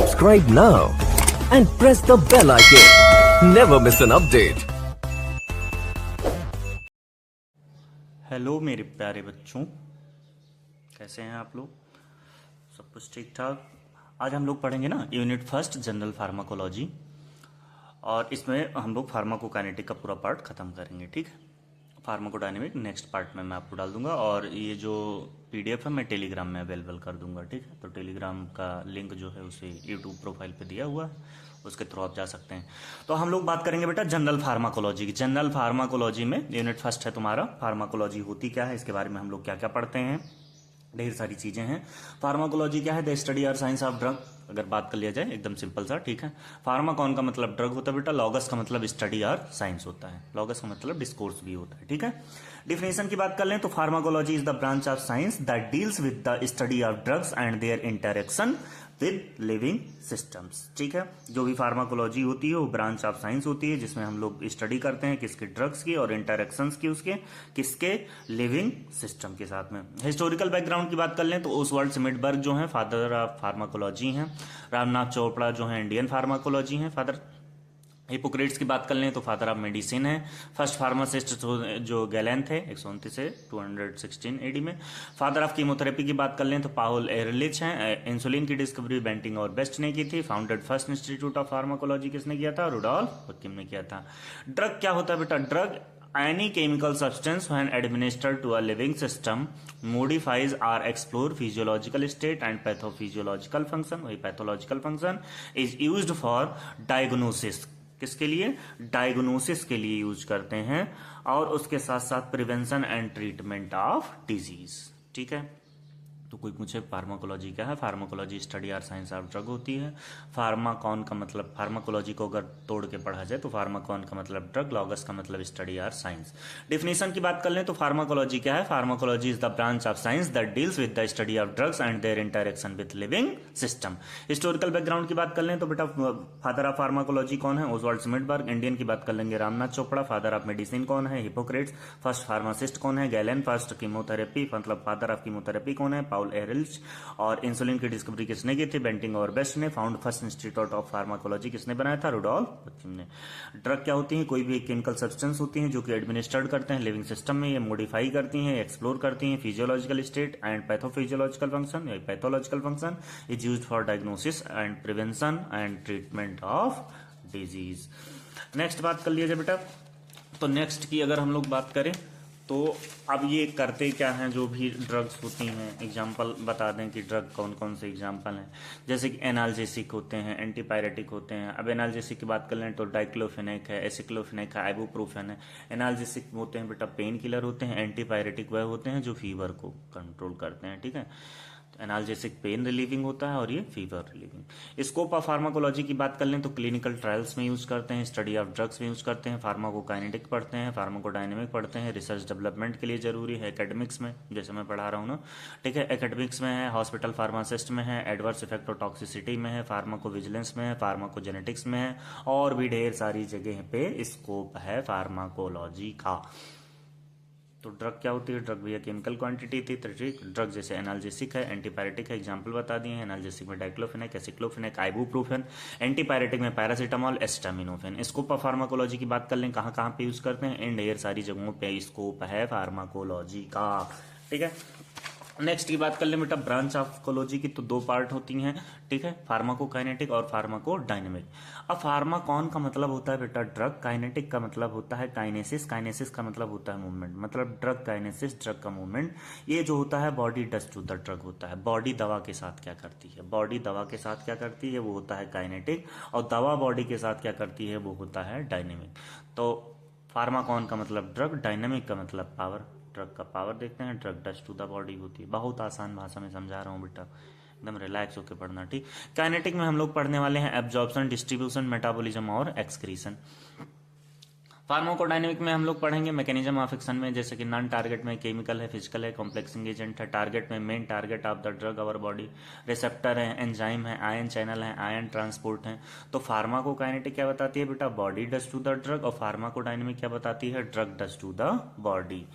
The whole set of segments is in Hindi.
Subscribe now and press the bell icon. Never miss an update. Hello मेरे प्यारे बच्चों, कैसे हैं आप लोग? सब कुछ ठीक ठाक। आज हम लोग पढ़ेंगे ना यूनिट फर्स्ट जनरल फार्माकोलॉजी, और इसमें हम लोग फार्माकोकाइनेटिक का पूरा पार्ट खत्म करेंगे। ठीक है, फार्माकोडायनेमिक नेक्स्ट पार्ट में मैं आपको डाल दूंगा, और ये जो पीडीएफ है मैं टेलीग्राम में अवेलेबल कर दूंगा। ठीक है, तो टेलीग्राम का लिंक जो है उसे यूट्यूब प्रोफाइल पे दिया हुआ है, उसके थ्रू आप जा सकते हैं। तो हम लोग बात करेंगे बेटा जनरल फार्माकोलॉजी की। जनरल फार्माकोलॉजी में यूनिट फर्स्ट है तुम्हारा, फार्माकोलॉजी होती क्या है, इसके बारे में हम लोग क्या क्या पढ़ते हैं, ढेर सारी चीजें हैं। फार्माकोलॉजी क्या है? द स्टडी और साइंस ऑफ ड्रग। अगर बात कर लिया जाए एकदम सिंपल सा, ठीक है। फार्माकॉन का मतलब ड्रग होता है बेटा, लॉगस का मतलब स्टडी और साइंस होता है, लॉगस का मतलब डिस्कोर्स भी होता है। ठीक है, डिफिनेशन की बात कर लें तो pharmacology is the branch of science that deals with the study of drugs and there interaction with living systems. ठीक है, जो भी फार्माकोलॉजी होती है वो ब्रांच ऑफ साइंस होती है, जिसमें हम लोग स्टडी करते हैं किसके, ड्रग्स की, और इंटरेक्शंस की उसके किसके, लिविंग सिस्टम के साथ में। हिस्टोरिकल बैकग्राउंड की बात कर लें तो ओसवाल्ड स्मिथबर्ग जो है फादर ऑफ फार्माकोलॉजी हैं। रामनाथ चोपड़ा जो है इंडियन फार्माकोलॉजी हैं फादर। हिपोक्रेट्स की बात कर लें तो फादर ऑफ मेडिसिन है। फर्स्ट फार्मासिस्ट जो गैलेन थे 129 से 216 एडी में। फादर ऑफ कीमोथेरेपी की बात कर लें तो पाउल एहरलिच हैं। इंसुलिन की डिस्कवरी बेंटिंग और बेस्ट ने की थी। Founded first institute of pharmacology किसने किया था? रुडोल्फ हुक्किम ने किया था। ड्रग क्या होता है बेटा? Drug any chemical substance when administered to a living system modifies or explore physiological state and pathophysiological function। वही pathological function is used for diagnosis। किसके लिए? डायग्नोसिस के लिए यूज करते हैं, और उसके साथ साथ prevention and treatment of disease. ठीक है, तो कोई पूछे फार्माकोलॉजी क्या है? फार्माकोलॉजी स्टडी और साइंस ऑफ ड्रग होती है। फार्माकॉन का मतलब, फार्माकोलॉजी को अगर तोड़ के पढ़ा जाए तो फार्माकॉन का मतलब ड्रग, लॉगस का मतलब स्टडी और साइंस। डिफिनेशन की बात कर लें तो फार्माकोलॉजी क्या है? Pharmacology is the branch of science that deals with the study of drugs and there interaction with living system. Historical background की बात कर लें तो बेटा फादर ऑफ फार्माकोलॉजी कौन है? ओसवाल्ड स्मिथबर्ग। इंडियन की बात कर लेंगे Ramnath Chopra. Father of medicine कौन है? हिपोक्रेट्स। फर्स्ट फार्मासिस्ट कौन है? गैलेन। फर्स्ट कीमोथेरेपी मतलब फादर ऑफ कीमोथेरेपी कौन है? पाउल एहरलिच। और इंसुलिन की डिस्कवरी किसने की थी? बेंटिंग और बेस्ट ने। Found first institute of pharmacology किसने बनाया था? रुडोल्फ हुक्किम ने। ड्रग क्या होती है? कोई भी केमिकल सब्सटेंस होती है जो कि एडमिनिस्टर्ड करते हैं लिविंग सिस्टम में, ये मॉडिफाई करती हैं, एक्सप्लोर करती हैं physiological state and pathophysiological function, या pathological function is used for diagnosis and prevention and treatment of disease. Next बात कर लिया जाए बेटा, तो नेक्स्ट की अगर हम लोग बात करें तो अब ये करते क्या हैं? जो भी ड्रग्स होती हैं, एग्जांपल बता दें कि ड्रग कौन कौन से एग्जांपल हैं। जैसे कि एनाल्जेसिक होते हैं, एंटीपायरेटिक होते हैं। अब एनाल्जेसिक की बात कर लें तो डाइक्लोफेनेक है, एसिक्लोफेनेक है, आइबुप्रोफेन है। एनाल्जेसिक होते हैं बेटा पेन किलर होते हैं। एंटीपायरेटिक वह होते हैं जो फीवर को कंट्रोल करते हैं। ठीक है, एनाल्जेसिक पेन रिलीविंग होता है और ये fever relieving. Scope of pharmacology की बात कर लें तो क्लिनिकल ट्रायल्स में यूज करते हैं, स्टडी ऑफ ड्रग्स में यूज करते हैं, फार्माकोकाइनेटिक पढ़ते हैं, फार्माकोडायनेमिक पढ़ते हैं, रिसर्च डेवलपमेंट के लिए जरूरी है, एकेडमिक्स में जैसे मैं पढ़ा रहा हूँ ना। ठीक है, एकेडमिक्स में है, हॉस्पिटल फार्मासिस्ट में है, एडवर्स इफेक्ट और टॉक्सिसिटी में है, फार्माकोविजिलेंस में है, फार्माकोजेनेटिक्स में है, और भी ढेर सारी जगह पे स्कोप है फार्माकोलॉजी का। तो ड्रग क्या होती है? ड्रग भैया केमिकल क्वांटिटी थी। ड्रग जैसे एनाल्जेसिक है, एंटीपायरेटिक है, एग्जांपल बता दिए हैं। एनाल्जेसिक में डाइक्लोफेनेक, एसिक्लोफेनेक, आइबुप्रोफेन। एंटीपायरेटिक में पैरासीटामोल, एस्टामिनोफेन। स्कोप ऑफ फार्माकोलॉजी की बात कर लें, कहाँ कहाँ पे यूज करते हैं? इन ढेर सारी जगहों पे स्कोप है फार्माकोलॉजी का। ठीक है, नेक्स्ट की बात कर लें बेटा ब्रांच ऑफ कोलॉजी की, तो दो पार्ट होती हैं। ठीक है, फार्माकोकाइनेटिक और फार्माकोडायनेमिक। अब फार्माकॉन का मतलब होता है बेटा ड्रग, काइनेटिक का मतलब होता है काइनेसिस, काइनेसिस का मतलब होता है मूवमेंट, मतलब ड्रग काइनेसिस, ड्रग का मूवमेंट। ये जो होता है body does to the drug होता है। बॉडी दवा के साथ क्या करती है? बॉडी दवा के साथ क्या करती है? वो होता है काइनेटिक, और दवा बॉडी के साथ क्या करती है? वो होता है डायनेमिक। तो फार्माकॉन का मतलब ड्रग, डायनेमिक का मतलब पावर। ड्रग का पावर देखते हैं, drug does to the body होती है। बहुत आसान भाषा में समझा रहा हूँ बेटा, एकदम रिलैक्स होकर पढ़ना। ठीक, काइनेटिक में हम लोग पढ़ने वाले हैं एब्जॉर्प्शन, डिस्ट्रीब्यूशन, मेटाबॉलिज्म और एक्सक्रीशन। फार्माकोडायनेमिक में हम लोग पढ़ेंगे मैकेनिज्म ऑफ एक्शन में, जैसे कि नॉन टारगेट में केमिकल है, फिजिकल है, कॉम्प्लेक्सिंग एजेंट है। टारगेट में main target of the drug our body, receptor है, एंजाइम है, आयन चैनल है, आयन ट्रांसपोर्ट है। तो फार्माकोकाइनेटिक क्या बताती है बेटा? Body does to the drug, और फार्माकोडायनेमिक क्या बताती है? Drug does to the body.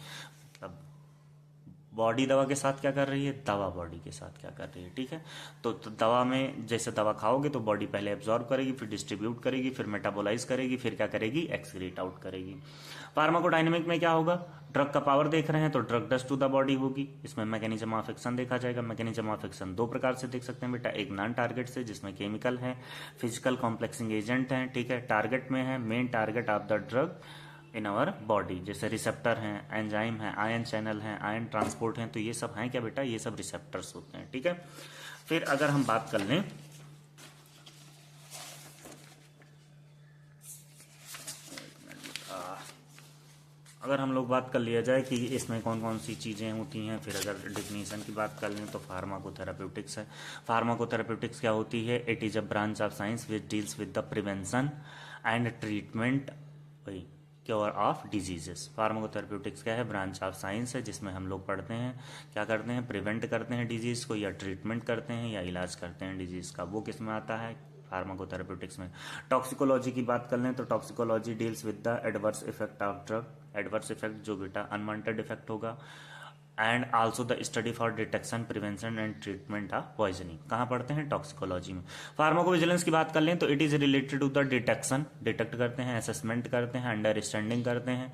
Body दवा के साथ क्या कर रही है, दवा बॉडी के साथ क्या कर रही है, ठीक है। तो दवा में जैसे दवा खाओगे तो बॉडी पहले एब्जॉर्ब करेगी, फिर डिस्ट्रीब्यूट करेगी, फिर मेटाबोलाइज करेगी, फिर क्या करेगी, एक्सक्रीट आउट करेगी। फार्माकोडायनेमिक में क्या होगा, ड्रग का पावर देख रहे हैं तो drug does to the body होगी। इसमें मैकेनिज्म ऑफ एक्शन देखा जाएगा। मैकेनिज्म ऑफ एक्शन दो प्रकार से देख सकते हैं बेटा, एक नॉन टारगेट से जिसमें केमिकल है, फिजिकल कॉम्प्लेक्सिंग एजेंट है, ठीक है। टारगेट में है main target of the drug in our body, जैसे रिसेप्टर हैं, एंजाइम है, आयन चैनल है, आयन ट्रांसपोर्ट है, तो ये सब हैं क्या बेटा, ये सब रिसेप्टर्स होते हैं, ठीक है। फिर अगर हम बात कर लें अगर हम लोग बात कर लिया जाए कि इसमें कौन कौन सी चीज़ें होती हैं, फिर अगर डिफिनीशन की बात कर लें तो फार्माकोथेराप्यूटिक्स है। फार्माकोथेराप्यूटिक्स क्या होती है, it is a branch of science which deals with the prevention and treatment वही क्योर ऑफ डिजीजेस। फार्माकोथेराप्यूटिक्स क्या है, ब्रांच ऑफ साइंस है जिसमें हम लोग पढ़ते हैं, क्या करते हैं, प्रिवेंट करते हैं डिजीज़ को, या ट्रीटमेंट करते हैं, या इलाज करते हैं डिजीज़ का, वो किस में आता है, फार्माकोथेराप्यूटिक्स में। टॉक्सिकोलॉजी की बात कर लें तो toxicology deals with the adverse effect of drug, adverse effect जो बेटा अनवांटेड इफेक्ट होगा, and also the study for detection prevention and treatment of poisoning. कहाँ पढ़ते हैं, टॉक्सिकोलॉजी में। फार्माकोविजिलेंस की बात कर लें तो it is related to the detection, detect करते हैं, असेसमेंट करते हैं, अंडरस्टैंडिंग करते हैं,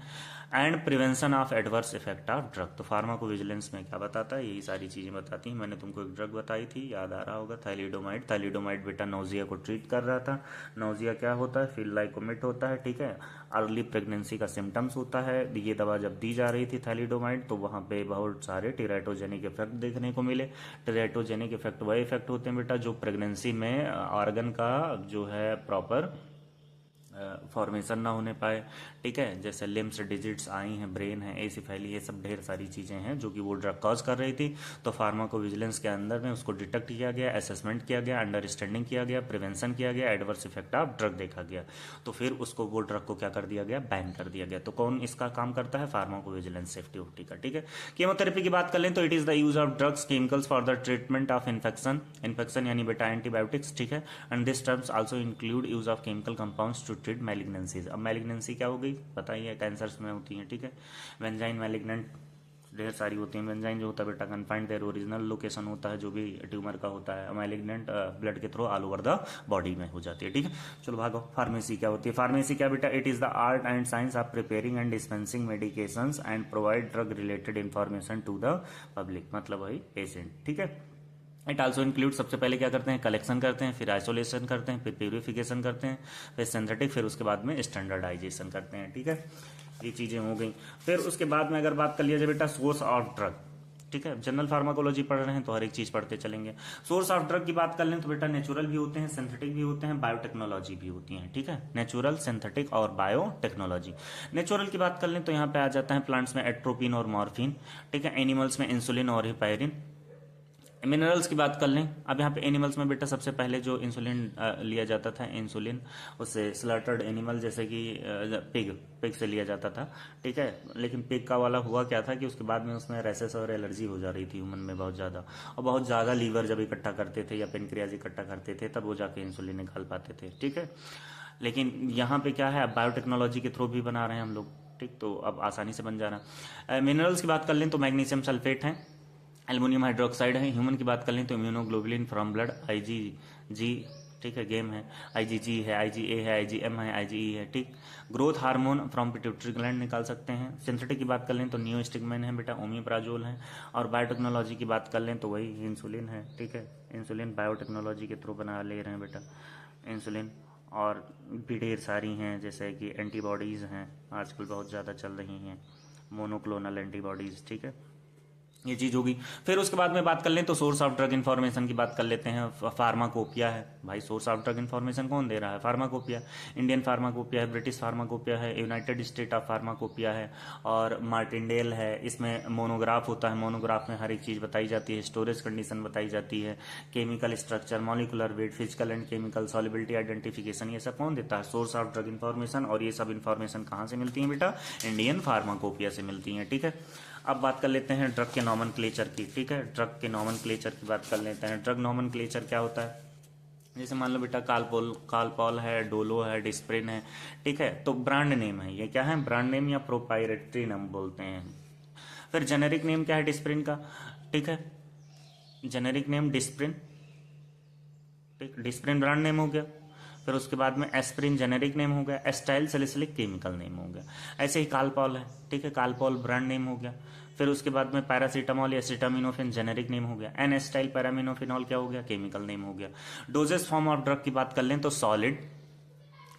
and prevention of adverse effect of drug. तो फार्माकोविजिलेंस में क्या बताता है, यही सारी चीजें बताती हैं। मैंने तुमको एक ड्रग बताई थी, याद आ रहा होगा, थैलिडोमाइड। थैलिडोमाइड बेटा नोजिया को ट्रीट कर रहा था। नोजिया क्या होता है, फील लाइक वोमिट होता है, ठीक है। अर्ली प्रेगनेंसी का सिम्टम्स होता है। ये दवा जब दी जा रही थी थैलिडोमाइड तो वहां पे बहुत सारे टेराटोजेनिक इफेक्ट देखने को मिले। टेराटोजेनिक इफेक्ट वह इफेक्ट होते हैं बेटा जो प्रेगनेंसी में ऑर्गन का जो है प्रॉपर फॉर्मेशन ना होने पाए, ठीक है। जैसे लिम्स, डिजिट्स, आई हैं, ब्रेन है, एसिफैली, ये सब ढेर सारी चीज़ें हैं जो कि वो ड्रग कॉज कर रही थी। तो फार्माकोविजिलेंस के अंदर में उसको डिटेक्ट किया गया, असेसमेंट किया गया, अंडरस्टैंडिंग किया गया, प्रिवेंशन किया गया, एडवर्स इफेक्ट ऑफ ड्रग देखा गया, तो फिर उसको वो ड्रग को क्या कर दिया गया, बैन कर दिया गया। तो कौन इसका काम करता है, फार्माकोविजिलेंस सेफ्टी ऑफ का, ठीक है। कीमोथेरेपी की बात कर लें तो it is the use of drugs chemicals for the treatment of infection, infection यानी बेटा एंटीबायोटिक्स, ठीक है। And this terms also include use of chemical compounds to treat malignancies. अब मैलिग्नेंसी क्या हो गई बताइए, कैंसर्स में होती है, ठीक है। वेंजाइन मैलिग्नेंट ढेर सारी होती है। वेंजाइन जो होता है बेटा कन्फाइंड देयर ओरिजिनल लोकेशन होता है, जो भी ट्यूमर का होता है। मैलिग्नेंट ब्लड के through all over the body में हो जाती है, ठीक है। चलो भागो, फार्मेसी क्या होती है। फार्मेसी क्या बेटा, it is the art and science of preparing and dispensing medications and provide drug related information to the public, मतलब वही पेशेंट, ठीक है। इट आल्सो इंक्लूड, सबसे पहले क्या करते हैं, कलेक्शन करते हैं, फिर आइसोलेशन करते हैं, फिर प्यूरिफिकेशन करते हैं, फिर सिंथेटिक, फिर उसके बाद में स्टैंडर्डाइजेशन करते हैं, ठीक है। ये चीजें हो गई। फिर उसके बाद में अगर बात कर लिया जाए बेटा सोर्स ऑफ ड्रग, ठीक है। जनरल फार्माकोलॉजी पढ़ रहे हैं तो हर एक चीज पढ़ते चलेंगे। सोर्स ऑफ ड्रग की बात कर लें तो बेटा नेचुरल भी होते हैं, सिंथेटिक भी होते हैं, बायोटेक्नोलॉजी भी होती है, ठीक है। नेचुरल, सिंथेटिक और बायोटेक्नोलॉजी। नेचुरल की बात कर लें तो यहाँ पे आ जाता है प्लांट्स में एट्रोपिन और मॉर्फिन, ठीक है। एनिमल्स में इंसुलिन और हिपायरिन। मिनरल्स की बात कर लें, अब यहाँ पे एनिमल्स में बेटा सबसे पहले जो इंसुलिन लिया जाता था, इंसुलिन उससे स्लॉटर्ड एनिमल जैसे कि पिग से लिया जाता था, ठीक है। लेकिन पिग का वाला हुआ क्या था कि उसके बाद में उसमें रेसेस और एलर्जी हो जा रही थी ह्यूमन में बहुत ज़्यादा, और बहुत ज़्यादा लीवर जब इकट्ठा करते थे या पेनक्रियाज इकट्ठा करते थे तब वो जाके इंसुलिन निकाल पाते थे, ठीक है। लेकिन यहाँ पे क्या है, अब बायोटेक्नोलॉजी के थ्रू भी बना रहे हैं हम लोग, ठीक, तो अब आसानी से बन जा रहा है। मिनरल्स की बात कर लें तो मैग्नीशियम सल्फेट है, एल्युमिनियम हाइड्रोक्साइड है। ह्यूमन की बात कर लें तो इम्यूनोग्लोबुलिन फ्रॉम ब्लड, आईजीजी, ठीक है, गेम है, आईजीजी है, आईजीए है, आईजीएम है, आईजीई है, ठीक। Growth hormone from pituitary gland निकाल सकते हैं। सिंथेटिक की बात कर लें तो नियोस्टिगमेन है बेटा, ओमिप्राजोल है। और बायोटेक्नोलॉजी की बात कर लें तो वही इंसुलिन है, ठीक है। इंसुलिन बायोटेक्नोलॉजी के थ्रू बना ले रहे हैं बेटा इंसुलिन। और भी ढेर सारी हैं जैसे कि एंटीबॉडीज़ हैं, आजकल बहुत ज़्यादा चल रही हैं, मोनोक्लोनल एंटीबॉडीज़, ठीक है। ये चीज होगी। फिर उसके बाद में बात कर लें तो सोर्स ऑफ ड्रग इन्फॉर्मेशन की बात कर लेते हैं। फार्माकोपिया है भाई, सोर्स ऑफ ड्रग इन्फॉर्मेशन कौन दे रहा है, फार्माकोपिया। इंडियन फार्माकोपिया है, ब्रिटिश फार्माकोपिया है, यूनाइटेड स्टेट ऑफ फार्माकोपिया है, और मार्टिनडेल है। इसमें मोनोग्राफ होता है, मोनोग्राफ में हर एक चीज बताई जाती है, स्टोरेज कंडीशन बताई जाती है, chemical structure, molecular weight, physical and chemical solubility identification, ये सब कौन देता है, सोर्स ऑफ ड्रग इन्फॉर्मेशन। और ये सब इन्फॉर्मेशन कहाँ से मिलती है बेटा, इंडियन फार्माकोपिया से मिलती है, ठीक है। अब बात कर लेते हैं ड्रग के नॉमेनक्लेचर की, ठीक है। ड्रग के नॉमेनक्लेचर की बात कर लेते हैं। ड्रग नॉमेनक्लेचर क्या होता है, जैसे मान लो बेटा कालपॉल है, डोलो है, डिस्प्रिन है, ठीक है। तो ब्रांड नेम है, ये क्या है, ब्रांड नेम या प्रोप्राइटरी नाम बोलते हैं। फिर जेनेरिक नेम क्या है डिस्प्रिन का, ठीक है, जेनेरिक नेम डिस्प्रिन, ठीक, डिस्प्रिन ब्रांड नेम हो गया। फिर उसके बाद में एस्प्रिन जेनेरिक नेम हो गया, एस्टाइल सैलिसिलिक केमिकल नेम हो गया। ऐसे ही कालपॉल है, ठीक है, कालपॉल ब्रांड नेम हो गया। फिर उसके बाद में पैरासीटामॉल या सिटामिनोफिन जेनेरिक नेम हो गया। एन एस्टाइल पैरामिनोफिनॉल क्या हो गया, केमिकल नेम हो गया। डोजेस फॉर्म ऑफ ड्रग की बात कर लें तो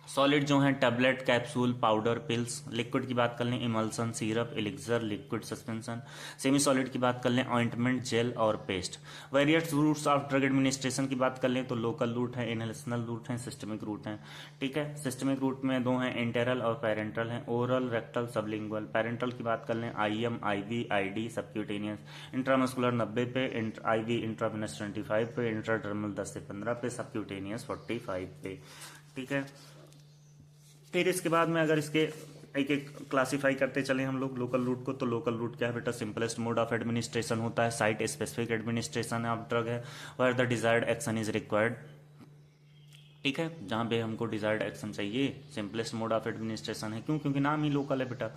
सॉलिड जो है tablet, capsule, powder, pills. Liquid की बात कर लें emulsion, syrup, elixir, liquid suspension. Semi solid की बात कर लें ऑइंटमेंट, जेल और paste. Various routes of drug administration की बात कर लें तो लोकल रूट है, इनहेलेशनल रूट है, सिस्टमिक रूट है, ठीक है। सिस्टमिक रूट में दो हैं, इंटेरल और पेरेंटल हैं, ओरल, रेक्टल, सबलिंगुअल। पेरेंटल की बात कर लें IM, IV, ID, subcutaneous. Intramuscular 90 पे, आईवी इंट्रावेनस 25 पे, इंट्राडर्मल 10 से 15 पे, सबक्यूटेनियस 45 पे, ठीक है। फिर इसके बाद में अगर इसके एक एक क्लासीफाई करते चले हम लोग लोकल रूट को, तो लोकल रूट क्या है बेटा, सिंपलेस्ट मोड ऑफ एडमिनिस्ट्रेशन होता है, site specific administration of drug है, where the desired action is required, ठीक है, जहाँ पे हमको डिजायर्ड एक्शन चाहिए, सिंपलेस्ट मोड ऑफ एडमिनिस्ट्रेशन है। क्यों? क्योंकि नाम ही लोकल है बेटा,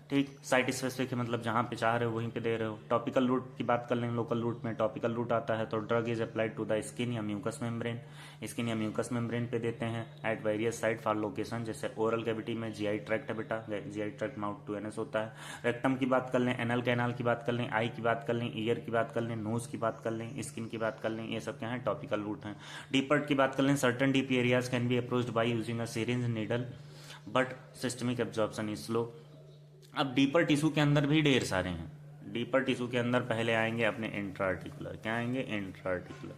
ठीक। साइट स्पेसिफिक है, मतलब जहाँ पे चाह रहे हो वहीं पे दे रहे हो। टॉपिकल रूट की बात कर लें, लोकल रूट में टॉपिकल रूट आता है तो drug is applied to the skin या म्यूकस मेम्ब्रेन, स्किन या म्यूकस मेम्ब्रेन पे देते हैं at various site for location. जैसे ओरल कैविटी में जीआई ट्रैक्ट है बेटा, GI tract mouth to anus होता है। रेक्टम की बात कर लें, एनल कैनाल की बात कर लें, आई की बात कर लें, ईयर की बात कर लें, नोज की बात कर लें, स्किन की बात कर लें, ये सब क्या है, टॉपिकल रूट हैं। डीपर्ट की बात कर लें, certain deep areas can be approached by using a syringe needle but systemic absorption is slow. अब डीपर टिश्यू के अंदर भी ढेर सारे हैं। डीपर टिश्यू के अंदर पहले आएंगे अपने इंट्राआर्टिकुलर, क्या आएंगे, इंट्राआर्टिकुलर,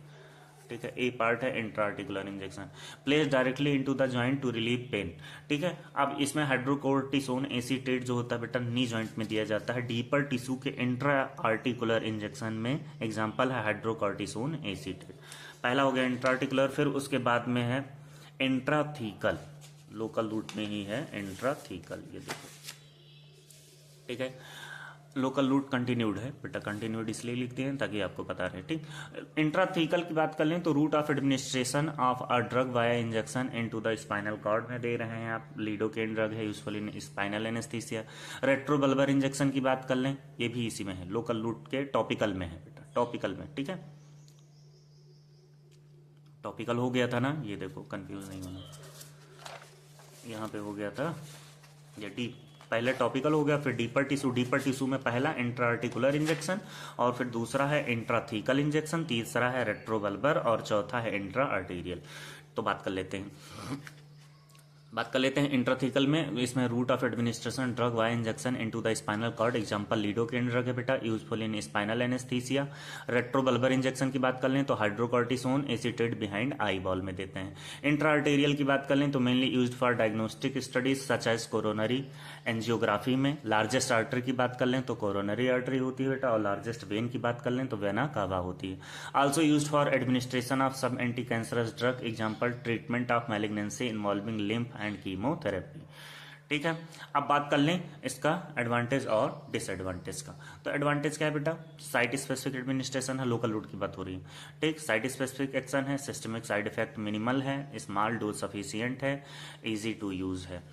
ठीक है। ए पार्ट है intraarticular injection, place directly into the joint to relieve pain, ठीक है। अब इसमें हाइड्रोकोर्टिसोन एसीटेट जो होता है बेटा नी जॉइंट में दिया जाता है। डीपर टिश्यू के इंट्रा आर्टिकुलर इंजेक्शन में एग्जांपल है हाइड्रोकोर्टिसोन एसीटेट। पहला हो गया इंट्राआर्टिकुलर। फिर उसके बाद में है इंट्राथीकल, लोकल रूट में ही है इंट्राथीकल, ये देखो, ठीक है। लोकल रूट कंटिन्यूड है बेटा, कंटिन्यूड इसलिए लिखते हैं ताकि आपको पता रहे, ठीक। इंट्राथीकल की बात कर लें तो route of administration of a drug via injection into the spinal cord में दे रहे हैं आप। लीडोकेन ड्रग है, usually spinal anaesthesia. Retrobulbar injection की बात कर लें, ये भी इसी में है, लोकल रूट के टॉपिकल में है बेटा, टॉपिकल में, ठीक है। टॉपिकल हो गया था ना, ये देखो कंफ्यूज नहीं होना, यहाँ पे हो गया था ये डी, पहले टॉपिकल हो गया, फिर डीपर टिश्यू। डीपर टिश्यू में पहला इंट्राआर्टिकुलर इंजेक्शन, और फिर दूसरा है इंट्राथीकल इंजेक्शन, तीसरा है रेट्रोबल्बर, और चौथा है इंट्रा आर्टीरियल। तो बात कर लेते हैं इंट्राथीकल में। इसमें route of administration drug via injection into the spinal cord, example lidocaine drug है बेटा, useful in spinal anaesthesia. Retrobulbar injection की बात कर लें तो hydrocortisone acetate behind eyeball में देते हैं। इंट्रा आर्टेरियल की बात कर लें तो mainly used for diagnostic studies such as coronary angiography में। लार्जेस्ट आर्टरी की बात कर लें तो कोरोनरी आर्टरी होती है बेटा, और लार्जेस्ट वेन की बात कर लें तो वेना कावा होती है। Also used for administration of सब anti cancerous drug, example treatment of malignancy involving lymph and chemotherapy, ठीक है। अब बात कर लें इसका एडवांटेज और डिसएडवांटेज का। तो एडवांटेज क्या है बेटा, साइट स्पेसिफिक एडमिनिस्ट्रेशन है, लोकल रूट की बात हो रही है, ठीक। साइट स्पेसिफिक एक्शन है, सिस्टमिक साइड इफेक्ट मिनिमल है, स्मॉल डोज सफिशिएंट है, इजी टू यूज है।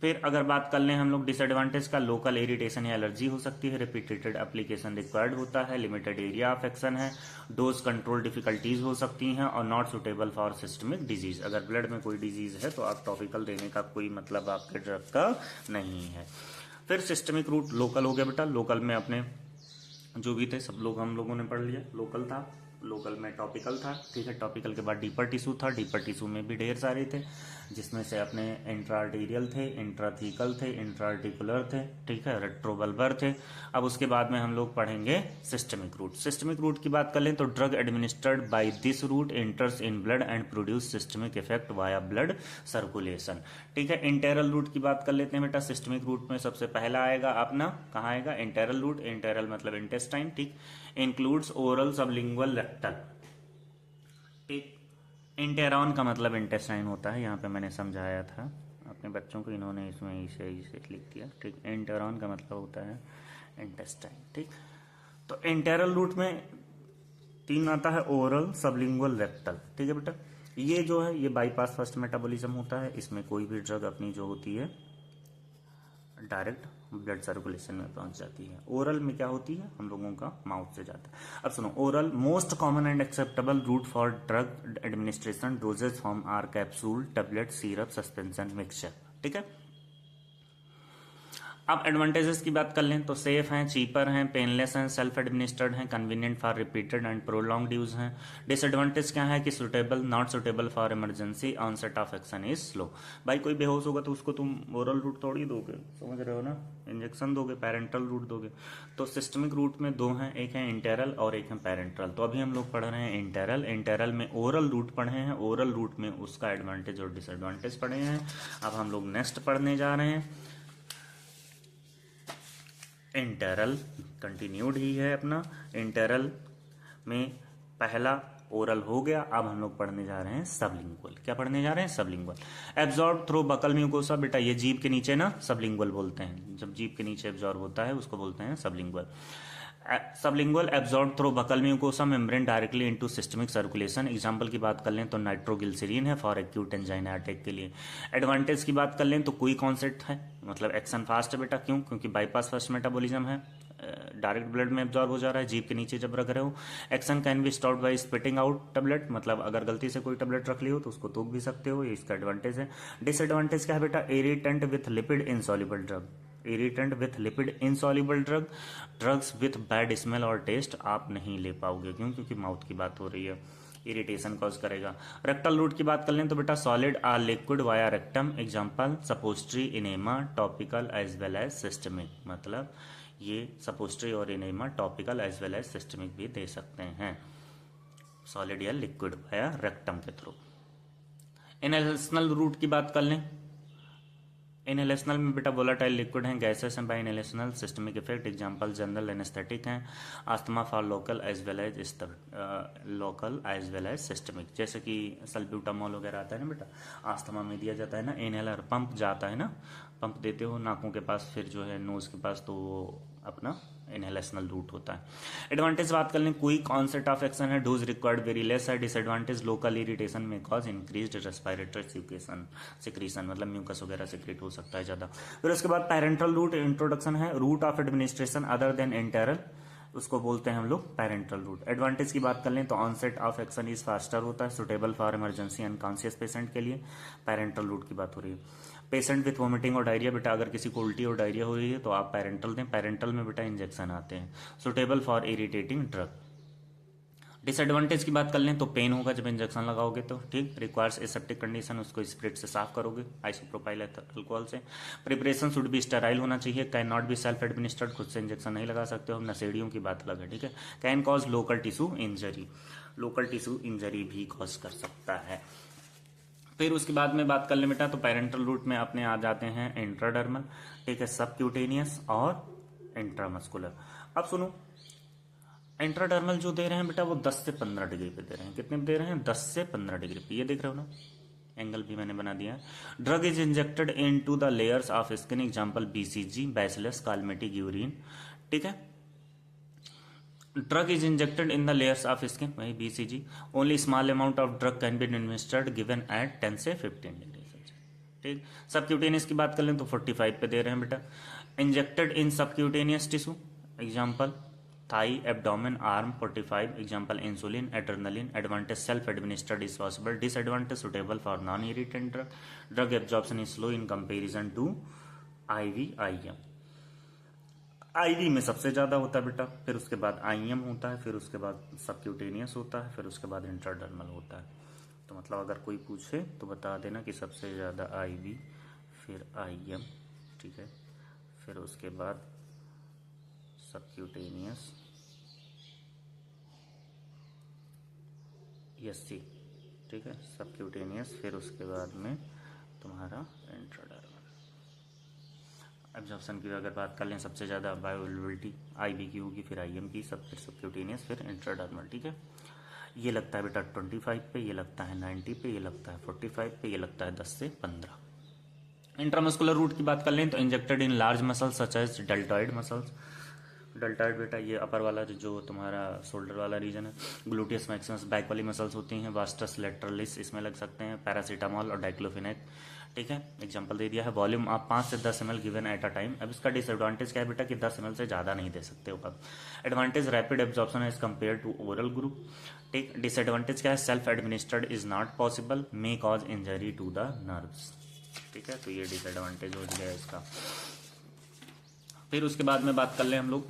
फिर अगर बात कर लें हम लोग डिसएडवांटेज का, लोकल इरिटेशन या एलर्जी हो सकती है, रिपीटेड एप्लीकेशन रिक्वायर्ड होता है, लिमिटेड एरिया ऑफ एक्शन है, डोज कंट्रोल डिफिकल्टीज हो सकती हैं, और not suitable for systemic disease. अगर ब्लड में कोई डिजीज है तो आप टॉपिकल देने का कोई मतलब आपके ड्रग का नहीं है। फिर सिस्टमिक रूट लोकल हो गया बेटा, लोकल में अपने जो भी थे सब लोग हम लोगों ने पढ़ लिया। लोकल था, लोकल में टॉपिकल था, ठीक है। टॉपिकल के बाद डीपर टिश्यू था, डीपर टिश्यू में भी ढेर सारे थे, जिसमें से अपने इंट्राआर्टीरियल थे, इंट्राथीकल थे, इंट्राआर्टिकुलर थे, ठीक है, रेट्रोबल्बर थे। अब उसके बाद में हम लोग पढ़ेंगे सिस्टमिक रूट। सिस्टमिक रूट की बात कर लें तो drug administered by this route enters in blood and produce systemic effect via blood circulation, ठीक है। इंटेरल रूट की बात कर लेते हैं बेटा, सिस्टमिक रूट में सबसे पहला आएगा अपना, कहाँ आएगा, इंटेरल रूट। इंटेरल मतलब इंटेस्टाइन, ठीक। इंक्लूड्स ओरल, सबलिंगुअल, रेक्टल, ठीक। इंटेरॉन का मतलब इंटेस्टाइन होता है, यहाँ पे मैंने समझाया था अपने बच्चों को, इन्होंने इसमें इसे लिख दिया, ठीक। इंटेरॉन का मतलब होता है इंटेस्टाइन, ठीक। तो इंटेरल रूट में 3 आता है, ओरल, सबलिंगुअल, रेक्टल, ठीक है बेटा। ये जो है ये बाईपास फर्स्ट मेटाबॉलिज्म होता है, इसमें कोई भी ड्रग अपनी जो होती है डायरेक्ट ब्लड सर्कुलेशन में पहुंच जाती है। ओरल में क्या होती है, हम लोगों का माउथ से जाता है। अब सुनो, oral most common and acceptable route for drug administration, dosage form are capsule, tablet, syrup, suspension, mixture. ठीक है। अब एडवांटेजेस की बात कर लें तो सेफ हैं, चीपर हैं, पेनलेस हैं, सेल्फ एडमिनिस्टर्ड हैं, convenient for repeated and prolonged use हैं। डिसएडवांटेज क्या है कि suitable, not suitable for emergency, onset of action is slow. भाई कोई बेहोश होगा तो उसको तुम ओरल रूट थोड़ी दोगे, समझ रहे हो ना, इंजेक्शन दोगे, पैरेंटल रूट दोगे। तो सिस्टमिक रूट में दो हैं, एक है इंटेरल और एक है पैरेंटल। तो अभी हम लोग पढ़ रहे हैं इंटेरल। इंटेरल में ओरल रूट पढ़े हैं, ओरल रूट में उसका एडवांटेज और डिसएडवांटेज पढ़े हैं। अब हम लोग नेक्स्ट पढ़ने जा रहे हैं इंटेरल। कंटिन्यूड ही है अपना। इंटेरल में पहला ओरल हो गया। अब हम लोग पढ़ने जा रहे हैं सबलिंगुअल। क्या पढ़ने जा रहे हैं, sublingual. Absorb through buccal mucosa, बेटा ये जीभ के नीचे ना सबलिंगुअल बोलते हैं, जब जीभ के नीचे एब्जॉर्ब होता है उसको बोलते हैं sublingual. Sublingual absorb through buccal mucosa membrane directly into systemic circulation. Example की बात कर लें तो नाइट्रोग्लिसरीन है फॉर एक्यूट एंजाइना अटैक के लिए। एडवांटेज की बात कर लें तो कोई कॉन्सेप्ट है, मतलब एक्शन फास्ट है बेटा। क्यों, क्योंकि बाईपास फर्स्ट मेटाबॉलिज्म है, डायरेक्ट ब्लड में एब्जॉर्ब हो जा रहा है जीभ के नीचे जब रख रहे हो। Action can be stopped bye spitting out tablet, मतलब अगर गलती से कोई टैबलेट रख ली हो तो उसको थूक भी सकते हो, ये इसका एडवांटेज है। डिसएडवांटेज क्या है बेटा, irritant with lipid insoluble drug, irritant with lipid insoluble drug, drugs with bad smell और टेस्ट आप नहीं ले पाओगे। क्यों, क्योंकि माउथ की बात हो रही है, इरिटेशन कॉज करेगा। रेक्टल रूट की बात कर लें तो बेटा solid or liquid via rectum. Example suppository, enema, topical as well as systemic, मतलब ये सपोस्ट्री और enema topical as well as systemic भी दे सकते हैं, सॉलिड या लिक्विड वाया रेक्टम के थ्रू। इनहेलेशनल रूट की बात कर लें, इनहेलेशनल में बेटा वोलाटाइल लिक्विड हैं, गैसेस हैं, by inhalational systemic effect. Example general anaesthetic हैं, asthma for local as well as systemic, जैसे कि सल्ब्यूटामोल वगैरह आता है ना बेटा, आस्थमा में दिया जाता है ना। इनहेलर पंप जाता है ना, पंप देते हो नाकों के पास, फिर जो है नोज के पास, तो वो अपना इनहेलेशनल रूट होता है। एडवांटेज बात कर लें, कोई कॉन्सेप्ट ऑफ एक्शन है, डोज रिक्वायर्ड वेरी लेस है। डिसएडवांटेज लोकल इरिटेशन में कॉज इंक्रीज्ड रेस्पिरेटरी सिक्रीशन, मतलब म्यूकस वगैरह सिक्रेट हो सकता है ज्यादा। फिर उसके बाद पैरेंटल रूट इंट्रोडक्शन है, route of administration other than enteral, उसको बोलते हैं हम लोग पैरेंटल रूट। एडवांटेज की बात कर लें तो onset of action is faster होता है, suitable for emergency unconscious patient के लिए। पैरेंटल रूट की बात हो रही है। पेशेंट विथ वोमिटिंग और डायरिया, बेटा अगर किसी को उल्टी और डायरिया हो रही है तो आप पैरेंटल दें, पैरेंटल में बेटा इंजेक्शन आते हैं। Suitable for irritating drug. Disadvantage की बात कर लें तो पेन होगा जब इंजेक्शन लगाओगे तो, ठीक। रिक्वायर्स एसेप्टिक कंडीशन, उसको स्पिरिट से साफ करोगे आइसोप्रोपाइल अल्कोहल से। प्रिपरेशन शुड बी स्टेराइल होना चाहिए। Can not be self administered, खुद से इंजेक्शन नहीं लगा सकते हो। नशेड़ियों की बात अलग है, ठीक है। Can cause local tissue injury, local tissue injury भी कॉज कर सकता है। फिर उसके बाद में बात कर ले बेटा तो पैरेंटल रूट में अपने आ जाते हैं इंट्राडर्मल, ठीक है, सबक्यूटेनियस और इंट्रामस्कुलर। अब सुनो, इंट्राडर्मल जो दे रहे हैं बेटा वो 10 से 15 डिग्री पे दे रहे हैं। कितने पे दे रहे हैं, 10 से 15 डिग्री पे, ये देख रहे हो ना, एंगल भी मैंने बना दिया है। Drug is injected into the layers of skin, example BCG, bacillus, Calmette, Guerin, ठीक है। Drug is injected in the layers of skin, वही BCG. Only small amount of drug can be administered given at 10 से 15 डिग्री सेल्सियस, ठीक। सबक्यूटेनियस की बात कर लें तो 45 पे दे रहे हैं बेटा। Injected in subcutaneous tissue, example thigh, abdomen, arm, 45, example insulin, adrenaline. Advantage self administered is possible. Disadvantage suitable for non irritant drug, drug absorption is slow in comparison to IV, IM. IV में सबसे ज्यादा होता है बेटा, फिर उसके बाद आईएम होता है, फिर उसके बाद सबक्यूटेनियस होता है, फिर उसके बाद इंट्राडर्मल होता है। तो मतलब अगर कोई पूछे तो बता देना कि सबसे ज्यादा आईवी, फिर आईएम, ठीक है, फिर उसके बाद सबक्यूटेनियस, एससी, ठीक है, सबक्यूटेनियस, फिर उसके बाद में तुम्हारा इंट्राडर्मल। एब्जॉर्प्शन की अगर बात कर लें सबसे ज़्यादा बायोअवेलेबिलिटी आईवी की होगी, फिर आईएम की, सब फिर सबक्यूटेनियस, फिर इंट्राडर्मल, ठीक है। ये लगता है बेटा 25 पे, ये लगता है 90 पे, ये लगता है 45 पे, ये लगता है 10 से 15। इंट्रामस्कुलर रूट की बात कर लें तो injected in large muscles such as deltoid muscles, deltoid बेटा ये अपर वाला जो तुम्हारा शोल्डर वाला रीजन है। ग्लूटियस मैक्सिमस बैक वाली मसल्स होती हैं। वास्टस लैटरलिस इसमें लग सकते हैं। पैरासीटामोल और डाइक्लोफिनेक, ठीक है, एग्जांपल दे दिया है। वॉल्यूम आप 5 से 10 ml given at a time. अब इसका डिसएडवांटेज क्या है बेटा कि 10 ml से ज़्यादा नहीं दे सकते हो आप। Advantage rapid absorption as compare to oral group, ठीक। डिसएडवांटेज क्या है, self administered is not possible, may cause injury to the nerves, ठीक है, तो ये डिसएडवांटेज हो गया इसका। फिर उसके बाद में बात कर ले हम लोग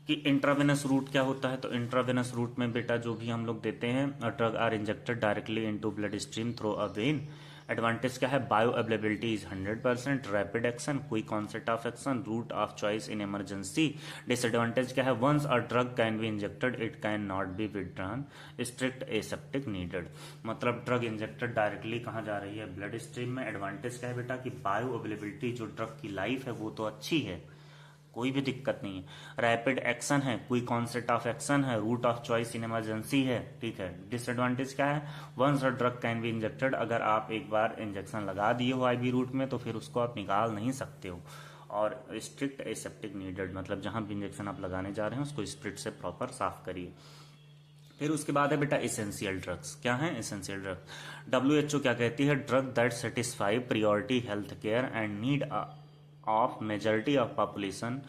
कि इंट्रावेनस रूट क्या होता है। तो इंट्रावेनस रूट में बेटा जो भी हम लोग देते हैं drug are injected directly into blood stream through a vein. Advantage क्या है, bioavailability is 100%, rapid action, quick onset of action, route of choice in emergency. Disadvantage क्या है, once a drug can be injected it can not be withdrawn, strict aseptic needed. मतलब ड्रग इंजेक्टेड डायरेक्टली कहाँ जा रही है, ब्लड स्ट्रीम में। एडवांटेज क्या है बेटा कि बायो अवेलेबिलिटी, जो ड्रग की लाइफ है वो तो अच्छी है, कोई भी दिक्कत नहीं है। रैपिड एक्शन है, क्विक ऑनसेट ऑफ एक्शन है, route of choice in emergency है, ठीक है। डिसएडवांटेज क्या है, once a drug can be injected, अगर आप एक बार इंजेक्शन लगा दिए हो आईवी रूट में तो फिर उसको आप निकाल नहीं सकते हो। और स्ट्रिक्ट एसेप्टिक नीडेड, मतलब जहां भी इंजेक्शन आप लगाने जा रहे हैं उसको स्प्रिट से प्रॉपर साफ करिए। फिर उसके बाद है बेटा इसेंशियल ड्रग्स। क्या है इसेंशियल ड्रग्स, WHO क्या कहती है, drug that satisfy priority health care and need of majority of population.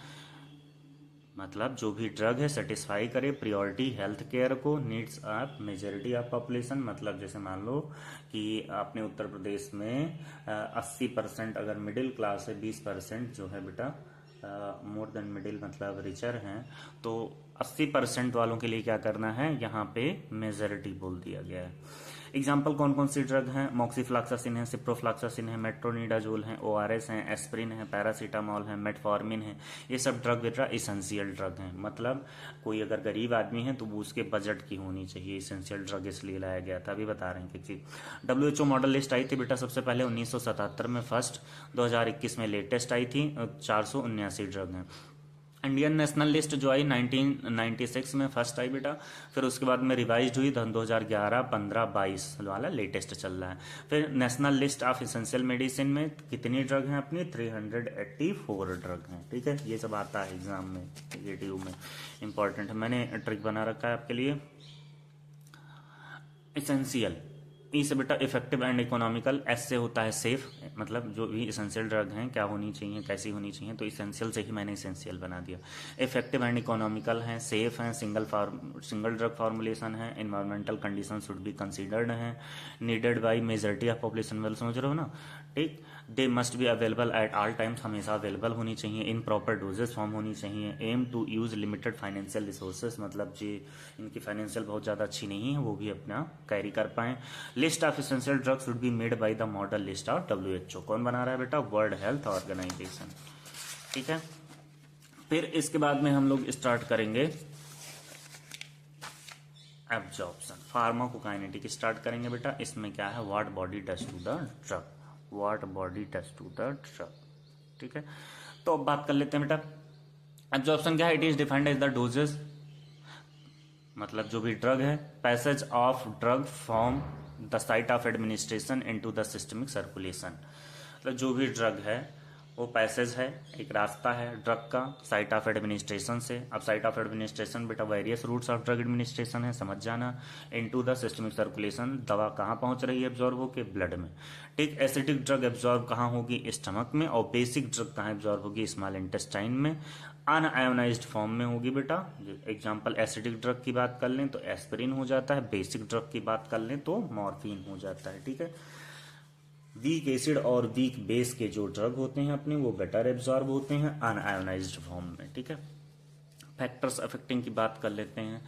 मतलब जो भी ड्रग है सेटिस्फाई करे प्रियोरिटी हेल्थ केयर को, needs of majority of population. मतलब जैसे मान लो कि आपने उत्तर प्रदेश में 80% अगर मिडिल क्लास है, 20% जो है बेटा मोर देन मिडिल मतलब रिचर हैं, तो 80% वालों के लिए क्या करना है, यहाँ पे मेजॉरिटी बोल दिया गया है। एग्जाम्पल कौन कौन सी ड्रग हैं, मॉक्सीफ्लॉक्सासिन है, सिप्रोफ्लॉक्सासिन है, मेट्रोनिडाजोल है, ORS है, एस्प्रिन है, पैरासीटामोल है, मेटफॉर्मिन है। ये सब ड्रग बेटा इसेंशियल ड्रग हैं। मतलब कोई अगर गरीब आदमी है तो वो उसके बजट की होनी चाहिए, इसेंशियल ड्रग इसलिए लाया गया था। अभी बता रहे हैं कि चीज। WHO मॉडल लिस्ट आई थी बेटा सबसे पहले 1977 में फर्स्ट, 2021 में लेटेस्ट आई थी, 479 ड्रग हैं। इंडियन नेशनल लिस्ट जो आई 1996 में फर्स्ट आई बेटा, फिर उसके बाद में रिवाइज हुई 2011, 15, 22 वाला लेटेस्ट चल रहा है। फिर national list of essential medicine में कितनी ड्रग हैं अपनी, 384 ड्रग हैं, ठीक है। ये सब आता है एग्जाम में, ATU में इंपॉर्टेंट है, मैंने ट्रिक बना रखा है आपके लिए। इसेंशियल, ई से बेटा इफेक्टिव एंड इकोनॉमिकल, एस से होता है सेफ, मतलब जो भी इसेंशियल ड्रग हैं क्या होनी चाहिए, कैसी होनी चाहिए, तो इसेंशियल से ही मैंने इसेंशियल बना दिया। इफेक्टिव एंड इकोनॉमिकल हैं, सेफ हैं, सिंगल ड्रग फॉर्मुलेशन है, environmental condition should be considered हैं, needed by majority of population, well समझ रहे हो ना, ठीक। They must be available at all times, हमेशा अवेलेबल होनी चाहिए, इन प्रॉपर डोजेस फॉर्म होनी चाहिए। Aim to use limited financial resources, मतलब जी इनकी फाइनेंशियल बहुत ज़्यादा अच्छी नहीं है वो भी अपना कैरी कर पाएं। List of essential drugs should be made by the model list of WHO। कौन बना रहा है बेटा, वर्ल्ड हेल्थ ऑर्गेनाइजेशन, ठीक है। फिर इसके बाद में हम लोग स्टार्ट करेंगे एब्जॉर्प्शन, फार्माकोकाइनेटिक स्टार्ट करेंगे बेटा। इसमें क्या है, what body does to the drug, what body does to the drug, ठीक है। तो अब बात कर लेते हैं बेटा एब्जॉर्प्शन क्या है, it is defined as the doses, मतलब जो भी ड्रग है, passage of drug from the site of administration into the systemic circulation. मतलब जो भी ड्रग है वो पैसेज है, एक रास्ता है ड्रग का साइट ऑफ एडमिनिस्ट्रेशन से। अब साइट ऑफ एडमिनिस्ट्रेशन बेटा various routes of drug administration है, समझ जाना। इनटू द सिस्टमिक सर्कुलेशन, दवा कहाँ पहुंच रही है एब्जॉर्ब होके, ब्लड में, ठीक। एसिडिक ड्रग एब्जॉर्ब कहाँ होगी, स्टमक में, और बेसिक ड्रग कहाँ एब्जॉर्ब होगी, स्मॉल इंटेस्टाइन में, अनआयोनाइज्ड फॉर्म में होगी बेटा। एग्जाम्पल एसिडिक ड्रग की बात कर लें तो एस्पिरिन हो जाता है, बेसिक ड्रग की बात कर लें तो मॉर्फिन हो जाता है, ठीक है। वीक एसिड और वीक बेस के जो ड्रग होते हैं अपने वो बेटर एब्जॉर्ब होते हैं अनआयोनाइज्ड फॉर्म में, ठीक है। फैक्टर्स अफेक्टिंग की बात कर लेते हैं।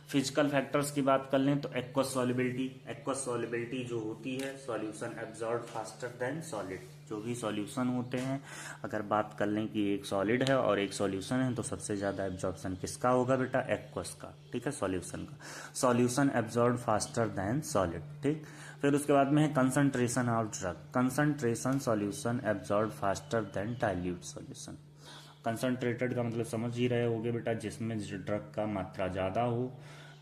फिजिकल फैक्टर्स की बात कर लें तो एक्वस सॉल्युबिलिटी, एक्वस सॉल्युबिलिटी जो होती है, solution absorb faster than solid. जो भी सॉल्यूशन होते हैं, अगर बात कर लें कि एक सॉलिड है और एक सॉल्यूशन है तो सबसे ज्यादा एब्जॉर्प्शन किसका होगा बेटा, एक्वस का, ठीक है, सॉल्यूशन का। Solution absorb faster than solid, ठीक। फिर उसके बाद में है concentration of drug, concentration solution absorb faster than dilute solution. Concentrated का मतलब समझ ही रहे होगे बेटा, जिसमें ड्रग का मात्रा ज़्यादा हो,